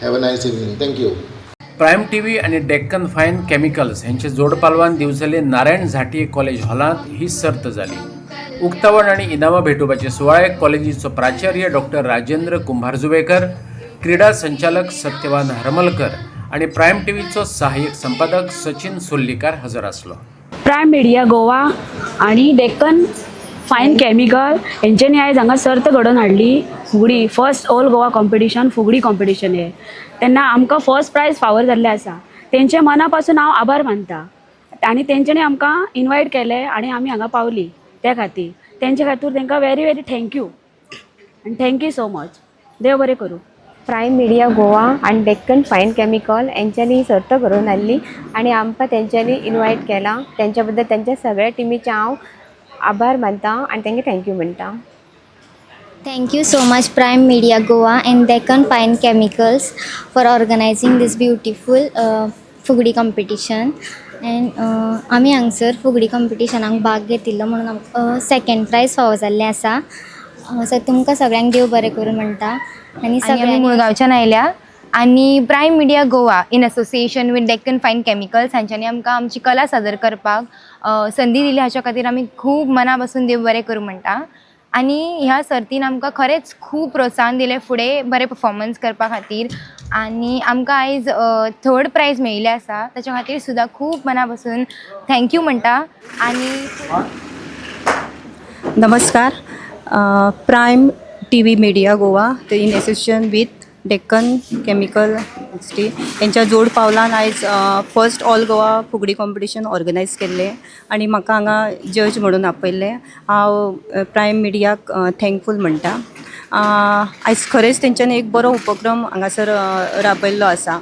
Have a nice evening. Thank you. Prime TV आणि डेक्कन फायन केमिकल्स यांचे जोडपालवान दिवचले नारायण झांटये कॉलेज हॉलांत ही सर्त जाली. उक्तावण आणि इनामां भेटोवपाचे सुवाळ्याक कॉलेजीचो प्राचार्य डॉक्टर राजेंद्र कुंभारजुवेकर, क्रीडा संचालक सत्यवान हरमलकर आणि प्रायम टीव्हीचो सहाय्यक संपादक सचिन सोल्लीकार हजर आसलो. प्रायम मिडिया गोवा आणि डेक्कन फायन केमिकल हेंच्यांनी आयज हांगा सर्त घडोवन हाडली. फुगडी फर्स्ट ऑल गोवा कॉम्पिटिशन, फुगडी कॉम्पिटिशन हे. तेन्ना आमकां फर्स्ट प्रायज फावर जाल्लें आसा. तेंचे मना पासून हांव आभार मानता. आनी तेंच्यांनी आमकां इनवायट केलें आनी आमी हांगा पावली. त्या खातीर तेंचे खातीर तांकां व्हेरी व्हेरी थँक्यू. आणि थँक्यू सो मच. देव बरें करूं. प्रायम मिडिया गोवा आणि डेक्कन फायन केमिकल यांच्यानी सर्त करून हाडली आणि आमकां तेंच्यांनी इन्वायट केला. त्यांच्या बद्दल त्यांच्या सगळ्या टिमीचे हांव आभार मानता आणि तांकां थँक्यू म्हणटा. Thank you so much Prime Media Goa and Deccan Fine Chemicals for organizing this beautiful Fugdi competition and आमी हांगसर फुगडी कॉम्पिटिशनाक भाग घेतिल्लो म्हणून आमकां सेकंड प्रायज फावो जाल्लें आसा. सो तुमकां सगळ्यांक देव बरें करूं म्हणटा. आनी आमी मुळगांवच्यान आयल्या आनी prime media Goa in association with Deccan fine chemicals हांच्यांनी आमकां आमची कला सादर करपाक संदी दिली. हाच्या खातीर आमी खूब मना पासून देव बरें करूं म्हणटा. आनी ह्या सर्तीन आमकां खरेंच खूब प्रोत्साहन दिलें फुडें बरें परफॉर्मन्स करपा खातीर. आनी आमकां आयज 3rd प्रायज मेळिल्लें आसा. ताच्या खातीर सुद्दां खूब मना पासून थँक्यू म्हणटा. आनी नमस्कार. Prime TV media Goa in association with Deccan chemical यांच्या जोड पावलान आयज first all Goa fugdi competition organise केल्लें आनी म्हाका हांगा जज म्हणून आपयल्लें. हांव प्रायम मिडियाक थँकफूल म्हणटा. आयज खरेंच तेंच्यांनी एक बरो उपक्रम हांगासर राबयल्लो आसा.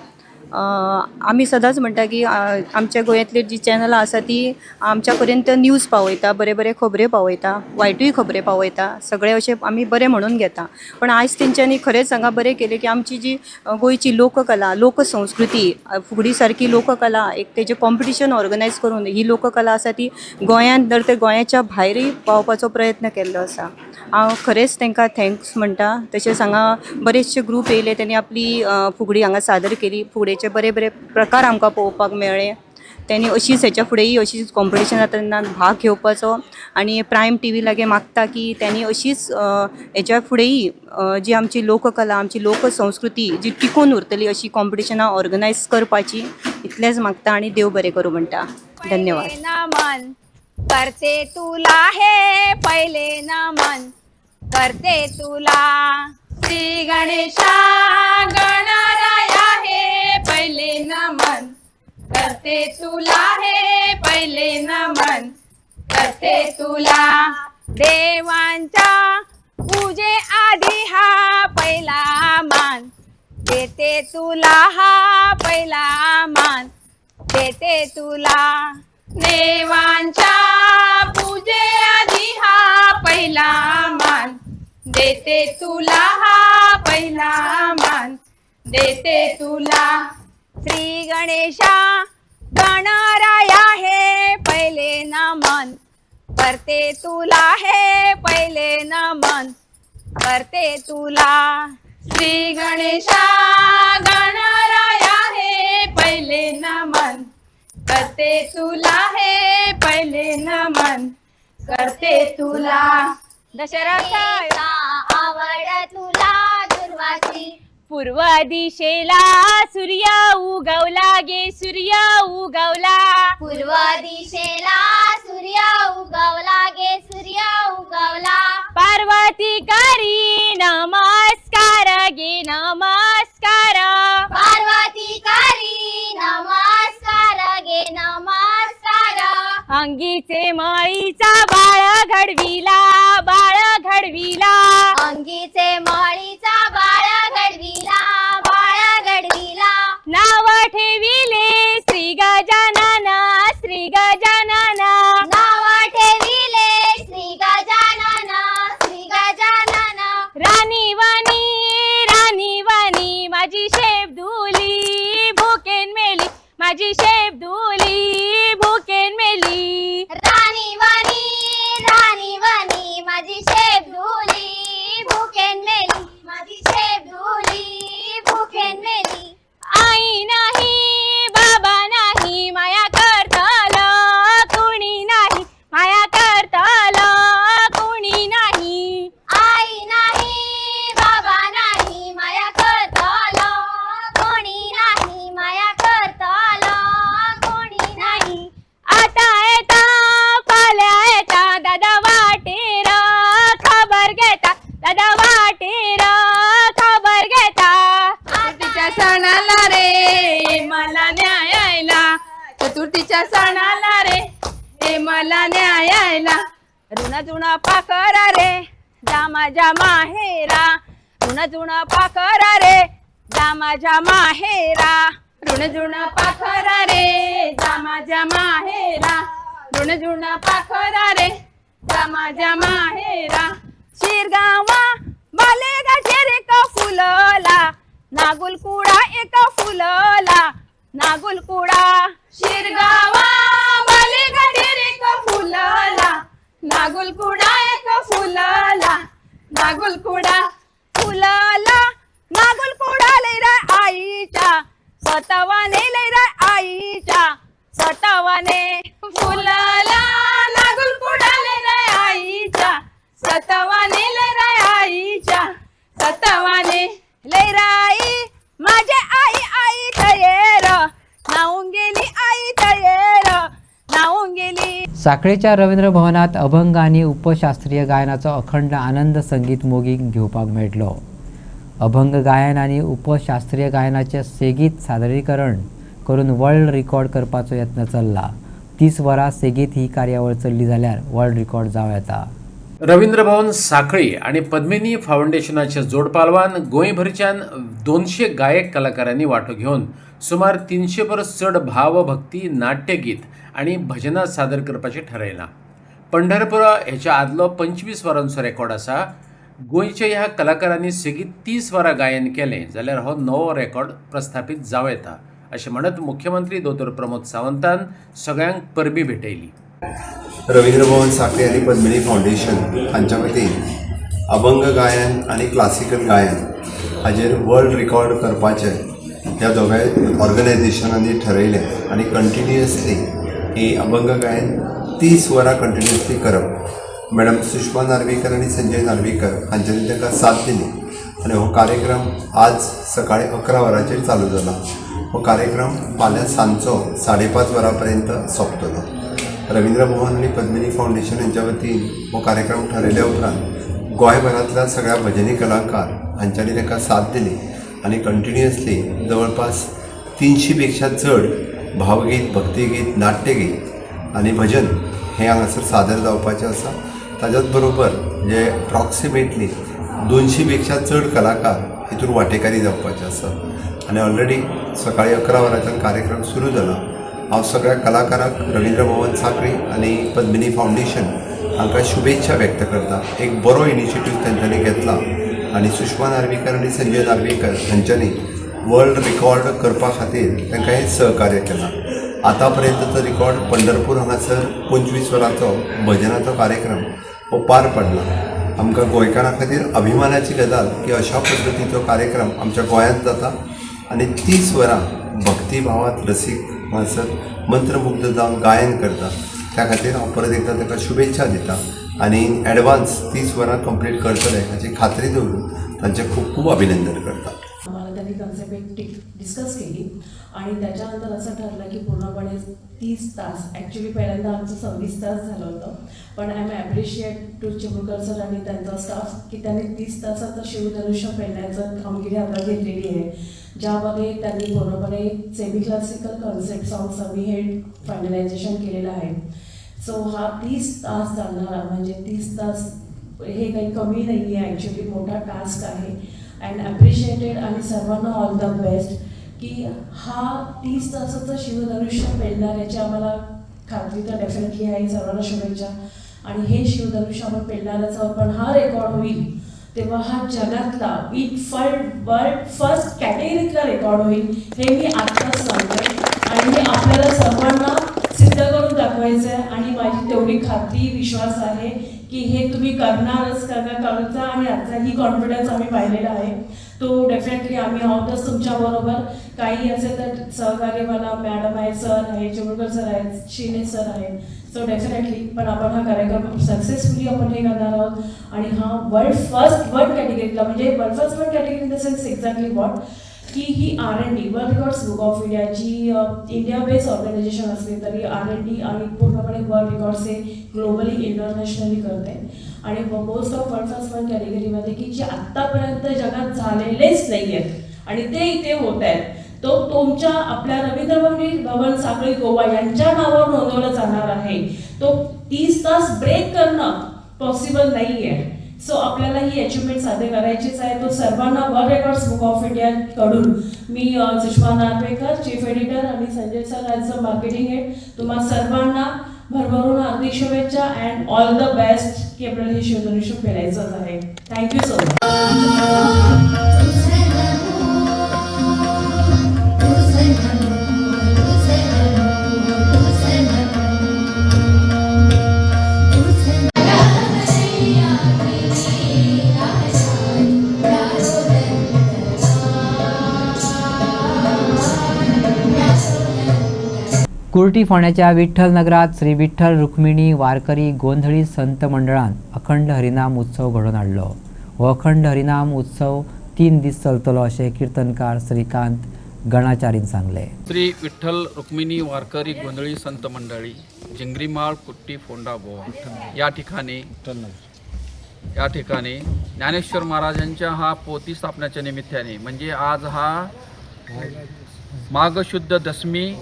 आमी सदांच म्हणटा की आमच्या गोंयांतली जी चॅनलां आसा ती आमच्या पर्यंत न्यूज पावयता, बरे खबऱ्यो पावयता, वायटूय खबऱ्यो पावयता, सगळे अशें आमी बरें म्हणून घेता. पण आयज तेंच्यांनी खरेंच हांगा बरें केलें की आमची जी गोंयची लोककला, लोकसंस्कृती, फुगडी सारकी लोककला एक तेजें कॉम्पिटिशन ऑर्गनायज करून ही लोककला आसा ती गोंयांत तर गोंयाच्या भायरूय पावपाचो प्रयत्न केल्लो आसा. हांव खरेंच तांकां थँक्स म्हणटा. तशेंच हांगा बरेचशे ग्रूप येयले, त्यांनी आपली फुगडी हांगा सादर केली. फुगडेचे बरे प्रकार आमकां पळोवपाक मेळ्ळे. त्यांनी अशीच हेच्या फुडेंय अशीच कॉम्पिटिशनांत तेन्ना भाग घेवपाचो आनी प्रायम TV लागे मागता की त्यांनी अशीच हेच्या फुडेंय जी आमची लोककला, आमची लोकसंस्कृती जी टिकून उरतली अशी कॉम्पिटिशनां ऑर्गनायज करपाची इतलेंच मागता आनी देव बरें करूं म्हणटा. धन्यवाद. नमन करते तुला हे पहिले नमन करते तुला. श्री गणेशा गणराया हे पहिले नमन करते तुला हे पहिले नमन करते तुला. देवांच्या पूजे आधी हा पहिला मान देते तुला, हा पहिला मान देते तुला. देवांच्या पूजे आधी हा पहिला मान देते तुला, हा पहिला मान देते तुला. श्री गणेशा गणराया हे पहिले नमन करते तुला, हे पहिले नमन करते तुला. श्री गणेशा गणराया हे पहिले नमन करते तुला, हे पहिले नमन करते तुला. दशरथ आवड तुला दुर्वासी पूर्व दिशेला सूर्य उगवला गे सूर्य उगवला. पूर्व दिशेला सूर्य उगवला गे सूर्य उगवला. पार्वती करी नमस्कार गे नमस्कार. पार्वती करी नमस्कार गे नमस्कार. अंगीचे मळीचा बाळ घडविला बाळ घडविला. अंगीचे मळीचा बाळ घडविला बाळ घडविला. नाव ठेविले श्री गजानन श्री गजानन. नाव ठेविले श्री गजानन श्री गजानन. राणी वाणी माझी शेबदुली भुकेन मेली माझी शेबदुली भुकेन मेली. राणी वाणी माझी शेबदुली भुकेन मेली माझी शेबदुली भुकेन मेली. आई नाही बाबा नाही माया करतल कुणी नाही माया करतल कुणी नाही. आई नाही बाबा नाही माया करतल कोणी नाही माया करतल कोणी नाही. आता येता पाल्या येता दादा वाटेर खबर घेता दादा वाटेर खबर घेता. चतुर्थीच्या सणाला रे मला न्याय यायला चतुर्थीच्या सणाला रे मला न्याय यायला. ऋण पाकरा रे जा माझ्या माहेरा ऋण जुण पाखरा रे जा माझ्या माहेरा ऋण जुण पाखरा रे जा माझ्या माहेरा ऋण जुण पाखरा रे जा माझ्या माहेरा शिरगावा बाले गाठेर एका फुलला नागुलकुडा एका फुलला नागुलकुडा शिरगावा बाले गाठेर एका फुलला नागुलकुडा एका फुलला नागुलकुडा फुलला नागुलकुडा लैरा आईच्या सतावाने लैरा आईच्या सतावाने फुलला नागुलकुडा लैरा आईच्या सतावाने लैरा आईच्या सतावाने लैराई माझे आई आई तयेर नाऊन गेली आई तयेर नाऊन गेली. साखळेच्या रवींद्र भवनात अभंग आणि उपशास्त्रीय गायनाचो अखंड आनंद संगीत मोगीक घेवपाक मेळटलो. अभंग गायन आणि उपशास्त्रीय गायनाचे सेगीत सादरीकरण करून वर्ल्ड रिकॉर्ड करपाचो यत्न चल्ला. 30 वरां सेगीत ही कार्यावळ चल्ली जाल्यार वर्ल्ड रिकॉर्ड जावं येता. रवींद्र भवन साखळी आणि पद्मिनी फाउंडेशनाच्या जोडपालवान गोंयभरच्यान 200 गायक कलाकारांनी वांटो घेवन सुमार 300 परस चड भाव भक्ती नाट्यगीत आणि भजनां सादर करपाचें ठरयलां. पंढरपुरा हेच्या आदलो 25 वरांचो रेकॉर्ड आसा. गोंयच्या ह्या कलाकारांनी सेगीत 30 वरां गायन केलें जाल्यार हो नवो रेकॉर्ड प्रस्थापीत जावं येता अशें म्हणत मुख्यमंत्री दोतोर प्रमोद सावंतान सगळ्यांक परबी भेटयली. रवींद्र भवन साखळी आणि पद्मिनी फाउंडेशन हांच्या वतीन अभंग गायन आणि क्लासिकल गायन हाजेर वर्ल्ड रिकॉर्ड करपाचें ह्या दोगांय ऑर्गनायझेशनांनी ठरयलें आनी कंटिन्युअसली ही अभंग गायन 30 वरां कंटिन्युअसली करप. मॅडम सुषमा नार्वेकर आणि संजय नार्वेकर हांच्यांनी ताका साथ दिली आनी हो कार्यक्रम आज सकाळी 11 वरांचेर चालू जाला. हो कार्यक्रम फाल्यां सांजचो 5:30 वरां पर्यंत सोंपतलो. रवींद्र भवन आणि पद्मिनी फाउंडेशन यांच्या वतीन हो कार्यक्रम ठरयल्या उपरांत गोंयभरांतल्या सगळ्या भजनी कलाकार हांच्यांनी ताका साथ दिली आनी कंटिन्युअसली जवळपास 300 पेक्षा चड भावगीत भक्तिगीत नाट्यगीत आनी भजन हें हांगासर सादर जावपाचें आसा. ताच्याच बरोबर जे अप्रॉक्सिमेटली 200 पेक्षा चड कलाकार हितून वांटेकारी जावपाचे आसा आनी ऑलरेडी सकाळी 11 वरांच्यान कार्यक्रम सुरू जाला. हांव सगळ्या कलाकारांक रवींद्र भवन साखळी आनी पद्मिनी फाउंडेशन हांकां शुभेच्छा व्यक्त करता. एक बरो इनिशिएटीव तांच्यांनी घेतला आनी सुषमा नार्वेकर आनी संजय नार्वेकर हांच्यांनी वर्ल्ड रिकॉर्ड करपा खातीर तांकां हें सहकार्य केलां. आतां पर्यंतचो रिकॉर्ड पंढरपूर हांगासर 25 वरांचो भजनाचो कार्यक्रम हो पार पडला. आमकां गोंयकारां खातीर अभिमानाची गजाल की अशा पद्दतीचो कार्यक्रम आमच्या गोंयांत जाता आनी 30 वरां भक्तिभावांत रसीक हांगासर मंत्रमुग्ध जावन गायन करता. त्या खातीर हांव परत एकदा ताका शुभेच्छा दिता आनी एडवान्स 30 वरां कंप्लीट करतले हाची खात्री दवरून तांचें खूब खूब अभिनंदन करता. आम्हाला त्यांनी कन्सेप्ट डिस्कस केली आणि त्याच्यानंतर असं ठरलं की पूर्णपणे 30 तास, ॲक्च्युली पहिल्यांदा आमचं 26 तास झालं होतं, पण I am appreciate to Chimurkar sir आणि त्यांचा स्टाफ की त्यांनी 30 तासाचं शिवधनुष्य पेलण्याचं कामगिरी आता घेतलेली आहे, ज्यामध्ये त्यांनी पूर्णपणे सेमी क्लासिकल कॉन्सेप्ट सॉंग्स आम्ही हे फायनलायझेशन केलेलं आहे. सो हा 30 तास चालणारा म्हणजे 30 तास हे काही कमी नाही आहे, ॲक्च्युली मोठा टास्क आहे अँड ॲप्रिशिएटेड आणि सर्वांना ऑल द बेस्ट की हा 30 तासाचं शिवधनुष्य पेलणार याची आम्हाला खात्री तर डेफिनेटली आहे. सर्वांना शुभेच्छा. आणि हे शिवधनुष्य आपण पेलणारच आहोत, पण हा रेकॉर्ड होईल तेव्हा हा जगातला वर्ल्ड फर्स्ट कॅटेगरीतला रेकॉर्ड होईल हे मी आत्ताच सांगते आणि हे आपल्याला सर्वांना सिद्ध करून दाखवायचं आहे आणि माझी तेवढी खात्री विश्वास आहे की हे तुम्ही करणारच करता आणि आजचाही कॉन्फिडन्स आम्ही पाहिलेला आहे. तो डेफिनेटली आम्ही आहोतच तुमच्याबरोबर. काही असेल तर सहकार्य मला मॅडम आहे, सर आहे, चिमुरकर सर आहेत, शिने सर आहेत. सो डेफिनेटली पण आपण हा कार्यक्रम सक्सेसफुली आपण हे करणार आहोत आणि हा वर्ल्ड कॅटेगरीतला म्हणजे world first category in the sense exactly what की ही R&D world records book of India जी इंडिया बेस्ड ऑर्गनायझेशन असली तरी R&D आणि पूर्णपणे वर्ल्ड रेकॉर्ड्स हे ग्लोबली इंटरनॅशनली करते आणि मोस्ट ऑफ वर्ल्ड फर्स्ट कॅटेगरीमध्ये की जे आत्तापर्यंत जगात झालेलेच नाही आहेत आणि ते इथे होत आहेत. तो तुमच्या आपल्या रवींद्र भवन साखळी गोवा यांच्या नावावर नोंदवला जाणार आहे. तो 30 तास ब्रेक करणं पॉसिबल नाही आहे. सो आपल्याला ही अचिव्हमेंट साध्य करायचीच आहे. तो सर्वांना वर्ल्ड रेकॉर्ड्स बुक ऑफ इंडियाकडून मी सुषमा नार्वेकर, चीफ एडिटर, आणि Sanjay sir as a marketing head, तुम्हा सर्वांना भरभरून हार्दिक शुभेच्छा अँड ऑल द बेस्ट की आपल्याला हे शिवधनुष्य फेरायचंच आहे. Thank you so much. कुर्टी फोंड्याच्या विठ्ठल नगरात श्री विठ्ठल रुक्मिणी वारकरी गोंधळी संत मंडळान अखंड हरिनाम उत्सव घडोवन हाडलो. हो अखंड हरिनाम उत्सव 3 दीस चलतलो अशें कीर्तनकार श्रीकांत गणाचारीन सांगले. श्री विठ्ठल रुक्मिणी वारकरी गोंधळी संत मंडळी जिंगरीमाळ कुट्टी फोंडा गोवा या ठिकाणी ज्ञानेश्वर महाराजांच्या हा पोती स्थापनेच्या निमित्ताने, म्हणजे आज हा माघ शुद्ध दशमी,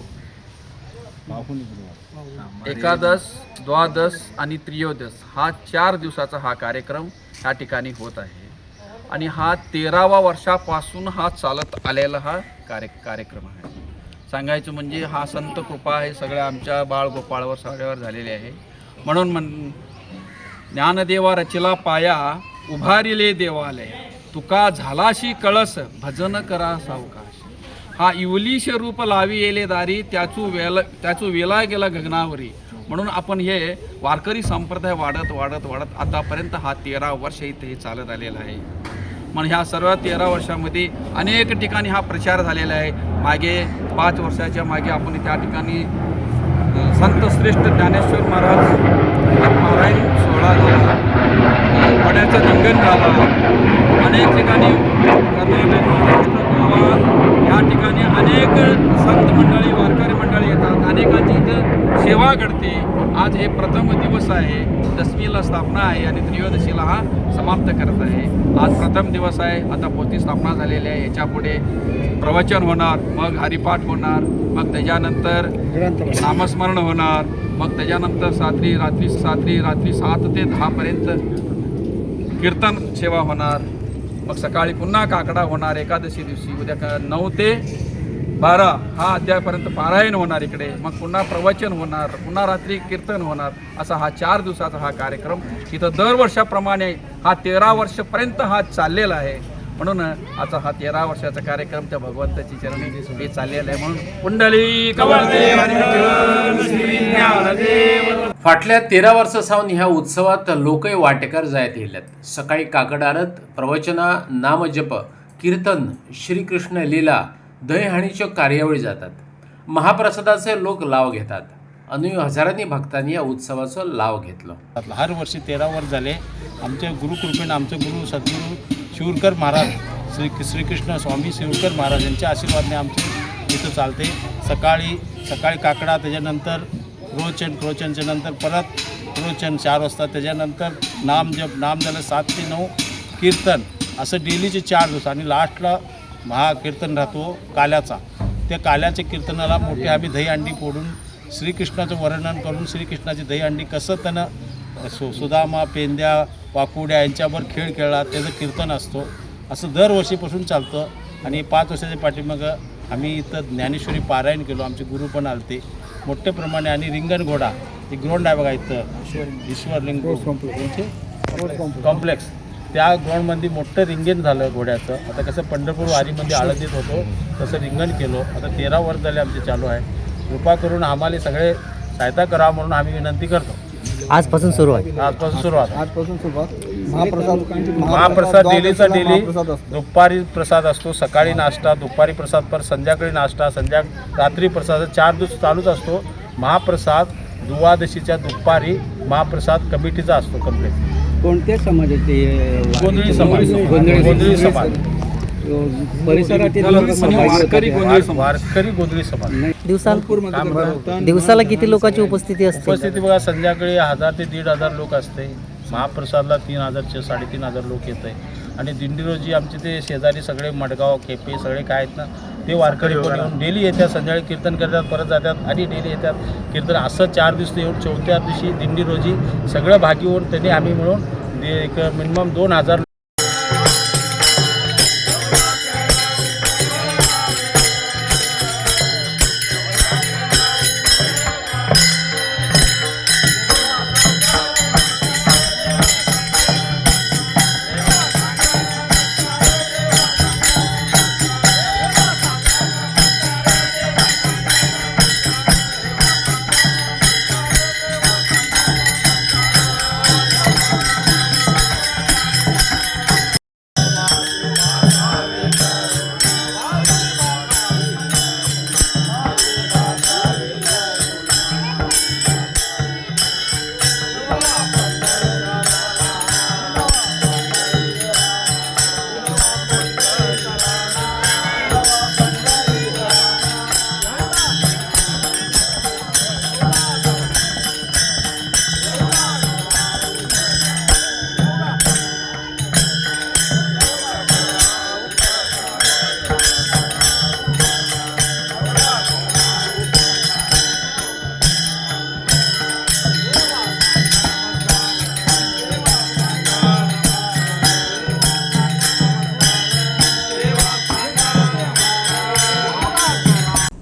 एकादश, द्वादश आणि त्रियोदश हा 4 दिवसाचा हा कार्यक्रम या ठिकाणी होत आहे. आणि हा 13व्या वर्षापासून हा चालत आलेला हा कार्यक्रम आहे. सांगायचं म्हणजे हा संत कृपा आहे सगळ्या आमच्या बाळगोपाळवर सगळ्यावर झालेली आहे. म्हणून ज्ञानदेवा रचिला पाया उभारिले देवालय, तुका झालाशी कळस भजन करा सावकाश. हा इवलीश रूप लावी येले दारी, त्याचू वेला गेला गगनावरी. म्हणून आपण हे वारकरी संप्रदाय वाढत आतापर्यंत हा 13 वर्ष इथे हे चालत आलेला आहे. म्हणून ह्या सर्व 13 वर्षामध्ये अनेक ठिकाणी हा प्रचार झालेला आहे. मागे 5 वर्षाच्या मागे आपण त्या ठिकाणी संत श्रेष्ठ ज्ञानेश्वर महाराज पारायण सोहळा झाला, वड्याचं रिंगण झाला. अनेक ठिकाणी कर्नाटक, गोवा या ठिकाणी अनेक संत मंडळी, वारकरी मंडळी येतात, अनेकांची इथं सेवा घडते. आज हे प्रथम दिवस आहे, दशमीला स्थापना आहे आणि त्रयोदशीला हा समाप्त करत आहे. आज प्रथम दिवस आहे. आता पोथी स्थापना झालेली आहे. याच्या पुढे प्रवचन होणार, मग हरिपाठ होणार, मग त्याच्यानंतर नामस्मरण होणार, मग त्याच्यानंतर रात्री 7 ते 10 पर्यंत कीर्तन सेवा होणार. मग सकाळी पुन्हा काकडा होणार. एकादशी दिवशी उद्या 9 ते 12 हा अध्यायापर्यंत पारायण होणार इकडे. मग पुन्हा प्रवचन होणार, पुन्हा रात्री कीर्तन होणार. असा हा 4 दिवसाचा हा कार्यक्रम इथं दरवर्षाप्रमाणे हा 13 वर्षापर्यंत हा चाललेला आहे. म्हणून आता हा 13 वर्षाचा कार्यक्रम त्या भगवंताची चरणी हे चाललेला आहे. म्हणून कुंडली फाटल्या 13 वर्सां सावन ह्या उत्सवात लोकय वांटेकार जायत येयल्यात. सकाळी काकड आरत, प्रवचना, नामजप, कीर्तन, श्रीकृष्ण लीला, दहीहंडीच्यो कार्यावळी जातात. महाप्रसादाचे लोक लाव घेतात. अनूय हजारांनी भक्तांनी या उत्सवाचो लाव घेतलो. हर वर्षी 13 वर्ष झाले. आमचे गुरुकृपेने आमचे गुरु सद्गुरू शिवरकर महाराज श्रीकृष्ण स्वामी शिवरकर महाराज यांच्या आशीर्वादाने आमचे इथं चालते. सकाळी काकडा, त्याच्यानंतर प्रवचनच्या नंतर परत प्रवचन 4 वाजता, त्याच्यानंतर नाम झालं 7 ते 9 कीर्तन, असं डेलीचे 4 दिवस. आणि लास्टला महाकीर्तन राहतो काल्याचा. त्या काल्याच्या कीर्तनाला मोठे आम्ही दहीहंडी फोडून श्रीकृष्णाचं वर्णन करून श्रीकृष्णाची दहीहंडी कसं त्यानं सुदामा, पेंद्या, वाकुड्या यांच्यावर खेळ खेळला त्याचं कीर्तन असतो. असं दरवर्षीपासून चालतं. आणि 5 वर्षाच्या पाठीमागं आम्ही इथं ज्ञानेश्वरी पारायण केलो. आमचे गुरु पण आलते मोठ्या प्रमाणे. आणि रिंगण घोडा एक ग्राउंड आहे बघा इथं ईश्वरलिंग कॉम्प्लेक्स, त्या ग्राउंडमध्ये मोठं रिंगण झालं घोड्याचं. आता कसं पंढरपूर वारीमध्ये आळंदीत होतो तसं रिंगण केलो. आता 13 वर्ष झाले आमचे चालू आहे. कृपा करून आम्हाला सगळे सहायता करा म्हणून आम्ही विनंती करतो. आजपासून सुरुवात. महाप्रसाद डेलीचा डेली दुपारी प्रसाद असतो. सकाळी नाश्ता, दुपारी प्रसाद, पर संध्याकाळी नाश्ता, रात्री प्रसाद. 4 दिवस चालूच असतो. महाप्रसाद द्वादशीच्या दुपारी महाप्रसाद कमिटीचा असतो कंप्लीट. कोणत्या समाजाचे? गोंधळी समाज. परिसरातील वारकरी गोंधळी समाज. दिवसाला किती लोकांची उपस्थिती असते? उपस्थिती बघा, संध्याकाळी 1000 ते 1500 लोक असते. महाप्रसादला 3000 3,500 लोक येत आहे. आणि दिंडी रोजी आमचे ते शेजारी सगळे मडगाव, केपे सगळे काय आहेत ना, ते वारकरी पण येऊन डेली येतात. संध्याकाळी कीर्तन करतात, परत जातात आणि डेली येतात कीर्तन. असं 4 दिवस येऊन 4थ्या दिवशी दिंडी रोजी सगळं भागी होऊन त्यांनी आम्ही मिळून एक मिनिमम 2000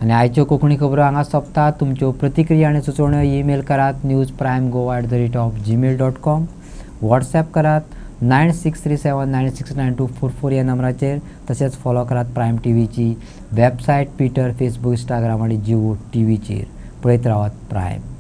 आणि आयच्यो कोंकणी खबरो हांगा सोंपतात. तुमच्यो प्रतिक्रिया आनी सुचोवण्यो ईमेल करात newsprimegoa@gmail.com. व्हॉट्सॲप करात 9637969244 ह्या नंबराचेर. तशेंच फॉलो करात प्रायम टीव्हीची वेबसायट, ट्विटर, फेसबूक, इंस्टाग्राम आनी जिओ टीव्हीचेर. पळयत रावात प्रायम.